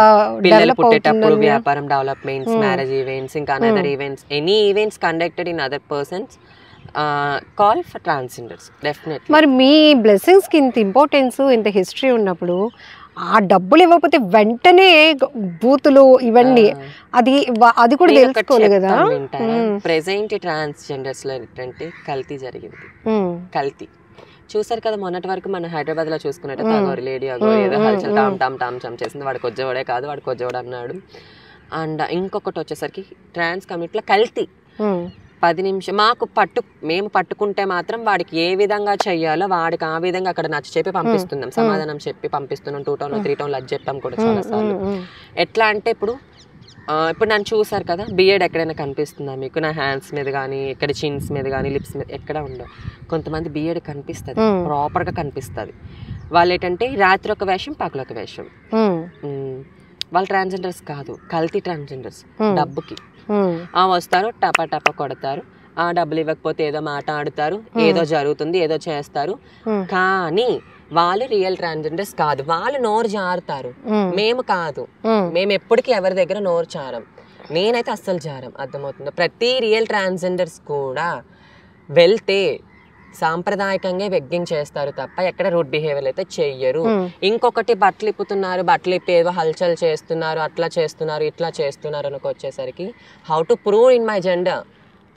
డెవలప్ పుట్టేటప్పుడు వ్యాపారం డెవలప్మెంట్స్, మ్యారేజ్ ఈవెంట్స్, ఇంకా another events, any events conducted in other persons call for transgenders definitely. మరి మీ బ్లెస్సింగ్స్కి ఇంత ఇంపార్టెన్స్ ఇంత హిస్టరీ ఉన్నప్పుడు ఆ డబ్బులు ఇవ్వకపోతే వెంటనే బూతులు ఇవన్నీ అది కూడా తెలుసుకోవాలి కదా. ప్రెసెంట్ ట్రాన్స్జెండర్స్ లో ఏంటంటే కల్తీ జరిగింది. కల్తీ చూసారు కదా మొన్నటి వరకు మన హైదరాబాద్ లో చూసుకున్నట్టు తగోరి లేడీ అగోరి ఏదో హల్చల్ టామ్ టామ్ చేసింది, వాడికి వచ్చేవాడే కాదు వాడికి వచ్చేవాడు అన్నాడు. అండ్ ఇంకొకటి వచ్చేసరికి ట్రాన్స్ కమ్యూనిటీలో కల్తీ 10 నిమిషం మేము పట్టుకుంటే మాత్రం వాడికి ఏ విధంగా చెయ్యాలో వాడికి ఆ విధంగా అక్కడ నచ్చ చెప్పి పంపిస్తున్నాం, సమాధానం చెప్పి పంపిస్తున్నాం. 2 టౌన్లు 3 టౌన్లు అది చెప్పాం కూడా చాలా సార్లు. ఎట్లా అంటే ఇప్పుడు నన్ను చూసారు కదా, బియర్డ్ ఎక్కడైనా కనిపిస్తుందా మీకు? నా హ్యాండ్స్ మీద కానీ ఇక్కడ చిన్స్ మీద కానీ లిప్స్ మీద ఎక్కడ ఉండవు. కొంతమంది బియర్డ్ కనిపిస్తుంది, ప్రాపర్గా కనిపిస్తుంది. వాళ్ళు ఏంటంటే రాత్రి ఒక వేషం పగలు ఒక వేషం. వాళ్ళు ట్రాన్స్జెండర్స్ కాదు, కల్తీ ట్రాన్స్జెండర్స్. డబ్బుకి వస్తారు, టపా టపా కొడతారు, డబ్బులు ఇవ్వకపోతే ఏదో మాట ఆడుతారు, ఏదో జరుగుతుంది ఏదో చేస్తారు. కానీ వాళ్ళు రియల్ ట్రాన్స్జెండర్స్ కాదు, వాళ్ళు నోరు జారుతారు. మేము కాదు, మేము ఎప్పటికీ ఎవరి దగ్గర నోరు చారం. నేనైతే అస్సలు జారం, అర్థమవుతుందో. ప్రతి రియల్ ట్రాన్స్జెండర్స్ కూడా వెళ్తే సాంప్రదాయకంగా వెగ్గింగ్ చేస్తారు తప్ప ఎక్కడ రూడ్ బిహేవియర్ అయితే చెయ్యరు. ఇంకొకటి బట్టలు ఇప్పి ఏదో హల్చల్ చేస్తున్నారు, అట్లా చేస్తున్నారు ఇట్లా చేస్తున్నారు అనుకు వచ్చేసరికి how to prove in my gender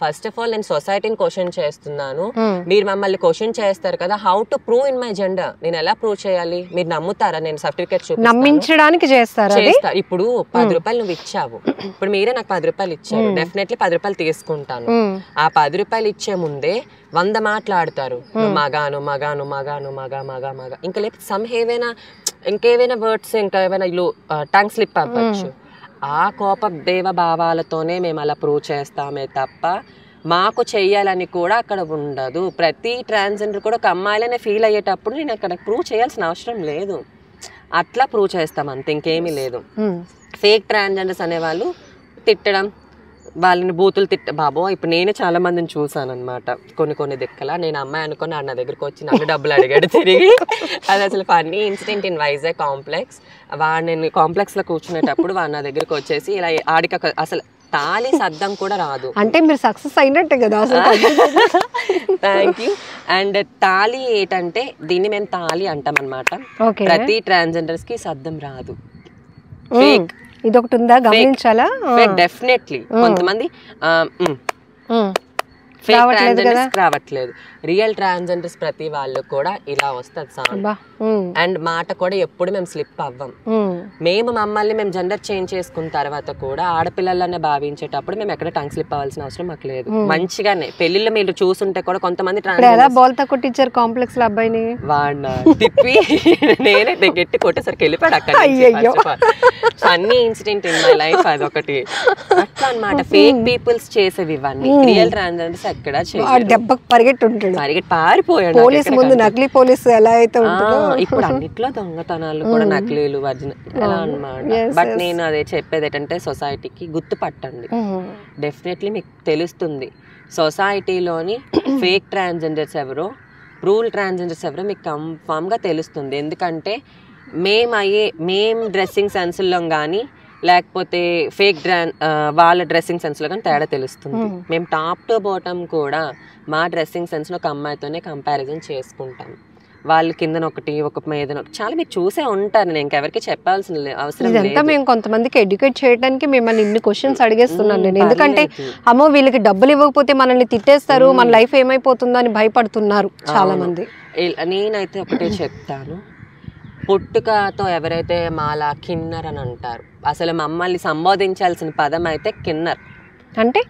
first of all నేను సొసైటీని క్వశ్చన్ చేస్తున్నాను, మీరు మమ్మల్ని క్వశ్చన్ చేస్తారు కదా, how to prove in my gender, నేను ఎలా ప్రూవ్ చేయాలి? మీరు నమ్ముతారా? నేను సర్టిఫికేట్ నమ్మించడానికి చేస్తారా? ఇప్పుడు 10 రూపాయలు నువ్వు ఇచ్చావు, ఇప్పుడు మీరే నాకు 10 రూపాయలు ఇచ్చారు, డెఫినెట్లీ 10 రూపాయలు తీసుకుంటాను. ఆ 10 రూపాయలు ఇచ్చే ముందే 100 మాట్లాడతారు, మగాను మగాను మగాను మగా మగా మగా, ఇంకా లేకపోతే ఇంకేమైనా వర్డ్స్, ఇంకా ఏమైనా ఇల్లు టంగ్ స్లిప్ అవ్వచ్చు. ఆ కోప దేవ భావాలతోనే మేము అలా ప్రూవ్ చేస్తామే తప్ప మాకు చెయ్యాలని కూడా అక్కడ ఉండదు. ప్రతి ట్రాన్స్జెండర్ కూడా ఒక అమ్మాయిలనే ఫీల్ అయ్యేటప్పుడు నేను అక్కడ ప్రూవ్ చేయాల్సిన అవసరం లేదు, అట్లా ప్రూవ్ చేస్తాం అంతే, ఇంకేమీ లేదు. ఫేక్ ట్రాన్స్జెండర్స్ అనేవాళ్ళు తిట్టడం, వాళ్ళని బూతులు బాబో ఇప్పుడు నేనే చాలా మందిని చూసాను అనమాట. కొన్ని దిక్కల నేను అమ్మాయి అనుకుని నా దగ్గరకు వచ్చి నన్ను డబ్బులు అడిగాడు తిరిగి. అది అసలు funny incident in Vizag complex. నేను కాంప్లెక్స్ లో కూర్చునేటప్పుడు వాడు నా దగ్గరకు వచ్చేసి ఇలా ఆడికి అసలు తాళి సద్దం కూడా రాదు. అంటే మీరు సక్సెస్ అయినట్టే కదా అసలు. Thank you. అండ్ తాళి ఏంటంటే దీన్ని మేము తాళి అంటాం అనమాట. ప్రతి ట్రాన్స్జెండర్స్ కి సద్దం రాదు. ఇది ఒకటి ఉందా గమనించాలా? డెఫినెట్లీ కొంతమంది ఫేక్ ట్రాన్స్జెండర్స్ రావట్లేదు, రియల్ ట్రాన్స్జెండర్స్ ప్రతి వాళ్ళు కూడా ఇలా వస్తుంది సౌండ్. అండ్ మాట కూడా ఎప్పుడు మేము స్లిప్ అవ్వం. మమ్మల్ని మేము జెండర్ చేంజ్ చేసుకున్న తర్వాత కూడా ఆడపిల్లలనే భావించేటప్పుడు మేము ఎక్కడ టంగ్ స్లిప్ అవ్వాల్సిన అవసరం మాకు లేదు. మంచిగానే పెళ్లిళ్ళు మీరు చూసుంటే కూడా కొంతమంది బోల్తా కొట్టించారు కాంప్లెక్స్ లో అబ్బాయిని, వాడిన తిప్పి నేనే గట్టి కొట్టేసరికి వెళ్ళిపోయాడు అక్కడ. అన్ని ఇన్సిడెంట్ ఇన్ మై లైఫ్ అదొకటి అట్లా అనమాట. ఫేక్ పీపుల్స్ చేసేవి ఇవన్నీ. రియల్ ట్రాన్స్జెండర్స్ ఎక్కడ దెబ్బకి పరిగెట్టి పారిపోయాడు. పోలీస్ ముందు నకిలీ పోలీసు ఎలా అయితే ఉంటుందో ఇప్పుడు అన్నిట్లో దొంగతనాలు కూడా నకిలీలు అలా అన్నమాట. బట్ నేను అదే చెప్పేది ఏంటంటే సొసైటీకి గుర్తుపట్టండి, డెఫినెట్లీ మీకు తెలుస్తుంది సొసైటీలోని ఫేక్ ట్రాన్స్జెండర్స్ ఎవరో, ప్రూల్ ట్రాన్స్జెండర్స్ ఎవరో మీకు కన్ఫామ్ గా తెలుస్తుంది. ఎందుకంటే మేము డ్రెస్సింగ్ సెన్స్లో కానీ లేకపోతే ఫేక్ వాళ్ళ డ్రెస్సింగ్ సెన్స్లో కానీ తేడా తెలుస్తుంది. మేము టాప్ టు బాటమ్ కూడా మా డ్రెస్సింగ్ సెన్స్లో ఒక అమ్మాయితోనే కంపారిజన్ చేసుకుంటాం. వాళ్ళు కిందన ఒకటి ఒక మీద చాలా మీరు చూసే ఉంటారు, నేను ఇంకెవరికి చెప్పాల్సిన అవసరం లేదు. మేము కొంతమందికి ఎడ్యుకేట్ చేయడానికి మిమ్మల్ని ఇన్ని క్వశ్చన్స్ అడిగేస్తున్నాను నేను. ఎందుకంటే అమ్మో వీళ్ళకి డబ్బులు ఇవ్వకపోతే మనల్ని తిట్టేస్తారు, మన లైఫ్ ఏమైపోతుందో అని భయపడుతున్నారు చాలా మంది. నేనైతే ఒకటే చెప్తాను, పుట్టుకతో ఎవరైతే మాలా కిన్నర్ అని అంటారు, అసలు మమ్మల్ని సంబోధించాల్సిన పదం అయితే కిన్నర్. అంటే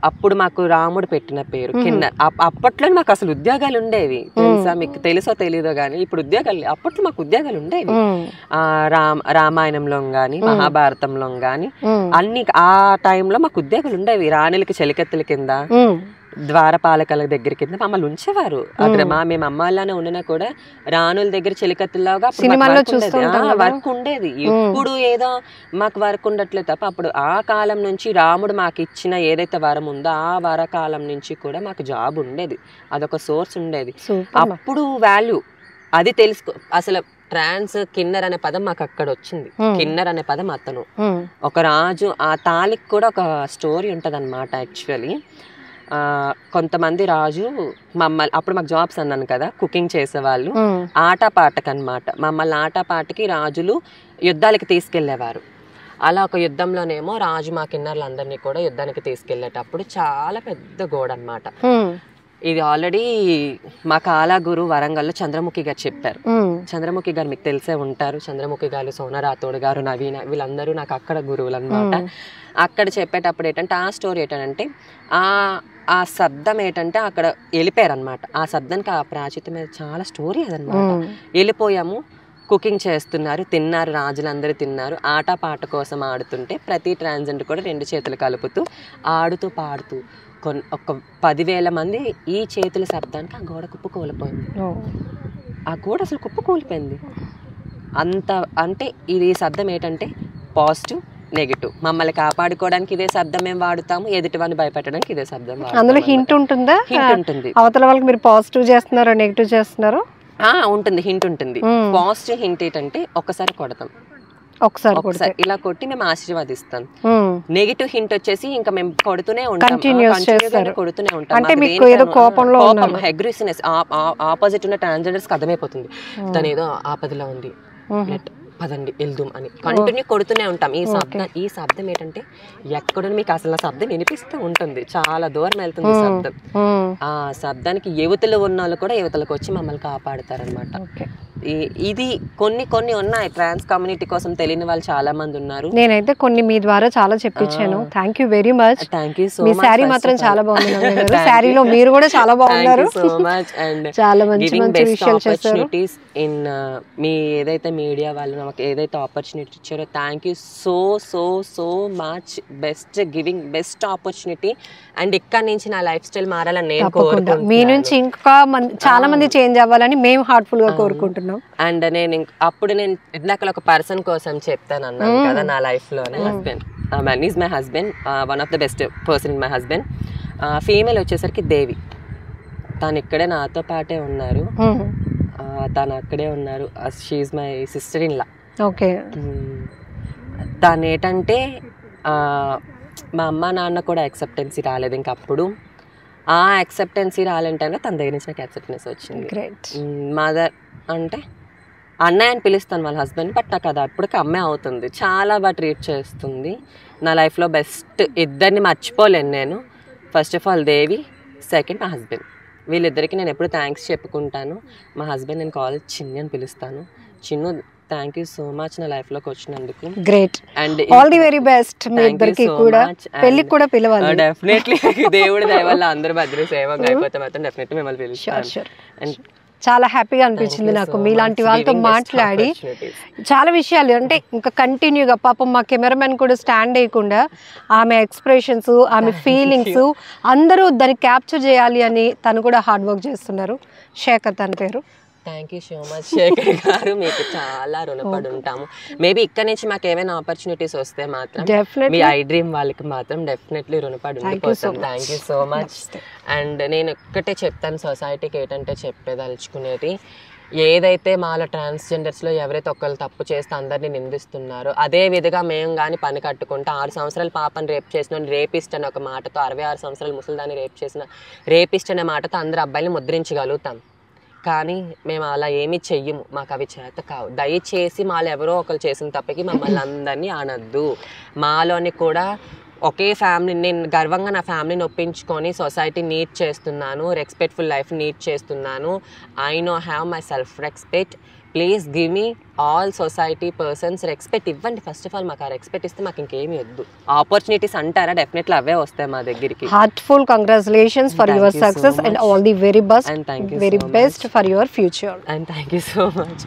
అప్పుడు మాకు రాముడు పెట్టిన పేరు కిన్నర్. అప్పట్లో మాకు అసలు ఉద్యోగాలు ఉండేవి తెలుసా, మీకు తెలుసో తెలీదో గానీ ఇప్పుడు ఉద్యోగాలు, అప్పట్లో మాకు ఉద్యోగాలు ఉండేవి. రామాయణంలో గాని మహాభారతంలో గాని అన్ని ఆ టైంలో మాకు ఉద్యోగాలు ఉండేవి. రాణులకి చెలికత్తెల కింద, ద్వారపాలకల దగ్గర కింద మమ్మల్ని ఉంచేవారు. అక్కడ మేము అమ్మాయిలానే ఉన్నా కూడా రాణుల దగ్గర చెలికత్తులాగా వర్క్ ఉండేది. ఇప్పుడు ఏదో మాకు వర్క్ ఉండట్లేదు తప్ప అప్పుడు ఆ కాలం నుంచి రాముడు మాకు ఇచ్చిన ఏదైతే వరం ఉందో ఆ వరకాలం నుంచి కూడా మాకు జాబ్ ఉండేది, అదొక సోర్స్ ఉండేది. అప్పుడు వాల్యూ అది తెలుసుకో. అసలు ట్రాన్స్ కిన్నర్ అనే పదం మాకు అక్కడ వచ్చింది. కిన్నర్ అనే పదం అతను ఒక రాజు, ఆ తాళికి కూడా ఒక స్టోరీ ఉంటది అనమాట. యాక్చువల్లీ కొంతమంది రాజు మమ్మల్ని, అప్పుడు మాకు జాబ్స్ అన్నాను కదా, కుకింగ్ చేసేవాళ్ళు, ఆటపాటకు అనమాట. మమ్మల్ని ఆటపాటకి రాజులు యుద్ధాలకి తీసుకెళ్లేవారు. అలా ఒక యుద్ధంలోనేమో రాజు మా కిన్నర్లందరినీ కూడా యుద్ధానికి తీసుకెళ్లేటప్పుడు చాలా పెద్ద గోడ అనమాట. ఇది ఆల్రెడీ మా కాలా గురు వరంగల్లో చంద్రముఖి గారు చెప్పారు. చంద్రముఖి గారు మీకు తెలిసే ఉంటారు. చంద్రముఖి గారు, సోనా రాథోడ్ గారు, నవీన, వీళ్ళందరూ నాకు అక్కడ గురువులు అనమాట. అక్కడ చెప్పేటప్పుడు ఏంటంటే ఆ స్టోరీ ఏంటంటే ఆ శబ్దం ఏంటంటే అక్కడ వెళ్ళిపోయారు అనమాట. ఆ శబ్దానికి ఆ ప్రాచిత మీద చాలా స్టోరీ అదనమాట. వెళ్ళిపోయాము, కుకింగ్ చేస్తున్నారు, తిన్నారు, రాజులందరూ తిన్నారు, ఆట పాట కోసం ఆడుతుంటే ప్రతి ట్రాన్స్జెండర్ కూడా 2 చేతులు కలుపుతూ ఆడుతూ పాడుతూ ఒక 10,000 మంది ఈ చేతుల శబ్దానికి ఆ గోడ కుప్పకూలిపోయింది. ఆ గోడ అసలు కుప్పకూలిపోయింది. అంత అంటే ఇది శబ్దం ఏంటంటే పాజిటివ్, నెగిటివ్. మమ్మల్ని కాపాడుకోవడానికి ఇదే శబ్దం మేము వాడుతాము, ఎదుటి వాడిని భయపెట్టడానికి ఇదే శబ్దం వాడతాము. అందులో హింట్ ఉంటుందా? హింట్ ఉంటుంది. అవతల వాళ్ళకి మీరు పాజిటివ్ చేస్తున్నారో నెగిటివ్ చేస్తున్నారో ఉంటుంది, హింట్ ఉంటుంది. పాజిటివ్ హింట్ ఏంటంటే ఒకసారి కొడతాం, ఒకసారి ఇలా కొట్టి మేము ఆశీర్వాదిస్తాం. నెగిటివ్ హింట్ వచ్చేసి ఇంకా మేము కొడుతూనే ఉంటాం, కొడుతూనే ఉంటాం. అగ్రెసివ్నెస్ ఆపోజిట్ ఉన్న ట్రాన్స్జెండర్స్ కి అర్థమైపోతుంది తను ఏదో ఆపదలో ఉంది, పదండి వెళ్దాం అని కంటిన్యూ కొడుతూనే ఉంటాం. ఈ శబ్దం ఏంటంటే ఎక్కడ మీకు అసలు శబ్దం వినిపిస్తూ ఉంటుంది, చాలా దూరం వెళ్తుంది శబ్దం. ఆ శబ్దానికి యువతలు ఉన్న వాళ్ళు కూడా యువతలకు వచ్చి మమ్మల్ని కాపాడుతారనమాట. ఇది కొన్ని ఉన్నాయి. ట్రాన్స్ కమ్యూనిటీ కోసం తెలియని వాళ్ళు చాలా మంది ఉన్నారు. నేనైతే కొన్ని మీ ద్వారా చాలా చెప్పించాను. Thank you very much. Thank you so much. Sari మాత్రం చాలా బాగుంది. శారీలో మీరు కూడా చాలా బాగున్నారు. So much. అండ్ చాలా మంచి విషయాలు చేశారు. ఇన్ మీ ఏదైతే మీడియా వాళ్ళు నాకు ఏదైతే ఆపర్చునిటీ ఇచ్చారో thank you so so so much. Giving best opportunity. And ఇక్కడ నుంచి నా లైఫ్ స్టైల్ మారాలని నేను కోరుకుంటున్నాను. మీ నుంచి ఇంకా చాలా మంది చేంజ్ అవ్వాలని మేము హార్ట్ఫుల్ గా కోరుకుంటున్నాం. అండ్ నేను అప్పుడు నేను ఇందాక ఒక పర్సన్ కోసం చెప్తాను అన్నాను కదా నా లైఫ్ లోనే. Husband is my husband, one of the best person in my husband. Female వచ్చేసరికి దేవి. తను ఇక్కడే నాతో పాటే ఉన్నారు. తను అక్కడే ఉన్నారు. She's my sister in law. Okay. తను ఏంటంటే మా అమ్మ నాన్న కూడా యాక్సెప్టెన్సీ రాలేదు ఇంకప్పుడు. ఆ యాక్సెప్టెన్సీ రాలంటే తన దగ్గర నుంచి నాకు యాక్సెప్టెన్స్ వచ్చింది. మదర్ అంటే అన్నయ్య అని పిలుస్తాను వాళ్ళ హస్బెండ్, బట్ నాకు అది అప్పటికి అమ్మే అవుతుంది. చాలా బాగా ట్రీట్ చేస్తుంది. నా లైఫ్లో బెస్ట్ ఇద్దరిని మర్చిపోలేను నేను. First of all Devi, second మా హస్బెండ్. వీళ్ళిద్దరికి నేను ఎప్పుడు థ్యాంక్స్ చెప్పుకుంటాను. మా హస్బెండ్ నేను కాల్ చిన్ని అని పిలుస్తాను. Chinnu thank you so much నా లైఫ్ లోకి వచ్చినందుకు. Great. And all the very best. మీ ఇద్దరికి కూడా పెళ్ళికి కూడా పిలవాలి. డెఫినెట్లీ దేవుడి దయ వల్ల అందరూ భద్ర సేవగా అయిపోతే మాత్రం డెఫినెట్లీ మిమ్మల్ని పిలుస్తాను. అండ్ చాలా హ్యాపీగా అనిపించింది నాకు మీలాంటి వాళ్ళతో మాట్లాడి. చాలా విషయాలు అంటే ఇంకా కంటిన్యూగా పాపం మా కెమెరామెన్ కూడా స్టాండ్ అయ్యకుండా ఆమె ఎక్స్ప్రెషన్స్, ఆమె ఫీలింగ్స్ అందరూ దాన్ని క్యాప్చర్ చేయాలి అని తను కూడా హార్డ్ వర్క్ చేస్తున్నారు. శేఖర్ తన పేరు. Thank you so much Shekhar garu, మీకు చాలా రుణపడి ఉంటాము. మేబీ ఇక్కడ నుంచి మాకు ఏమైనా ఆపర్చునిటీస్ వస్తే మాత్రం మీ ఐ డ్రీమ్ వాళ్ళకి మాత్రం డెఫినెట్లీ రుణపడి ఉండిపోతాం. Thank you so much. And నేను ఒక్కటే చెప్తాను సొసైటీకి ఏంటంటే చెప్పేదలుచుకునేది, ఏదైతే మాలో ట్రాన్స్జెండర్స్లో ఎవరైతే ఒకళ్ళు తప్పు చేస్తే అందరినీ నిందిస్తున్నారో అదే విధంగా మేము కానీ పని కట్టుకుంటే 6 సంవత్సరాల పాపని రేప్ చేసిన రేపిస్ట్ అనే ఒక మాటతో 66 సంవత్సరాల ముసలిదాన్ని రేప్ చేసిన రేపిస్ట్ అనే మాటతో అందరు అబ్బాయిని ముద్రించగలుగుతాం. కానీ మేము అలా ఏమీ చెయ్యము, మాకు అవి చేత కావు. దయచేసి మాలో ఎవరో ఒకరు చేసిన తప్పకి మమ్మల్ని అందరినీ అనద్దు. మాలోని కూడా ఒకే ఫ్యామిలీ, నేను గర్వంగా నా ఫ్యామిలీని ఒప్పించుకొని సొసైటీ నీడ్ చేస్తున్నాను, రెస్పెక్ట్ఫుల్ లైఫ్ నీడ్ చేస్తున్నాను. I know have my self respect. Please give me all society persons respect ఇవ్వండి. ఫస్ట్ ఆఫ్ ఆల్ మాకు ఆ రెస్పెక్ట్ ఇస్తే మాకు ఇంకేమీ వద్దు. ఆపర్చునిటీస్ అంటారా, డెఫినెట్లీ అవే వస్తాయి మా దగ్గరికి. Heartful congratulations for your success and all the very best, very best for your future. And thank you so much.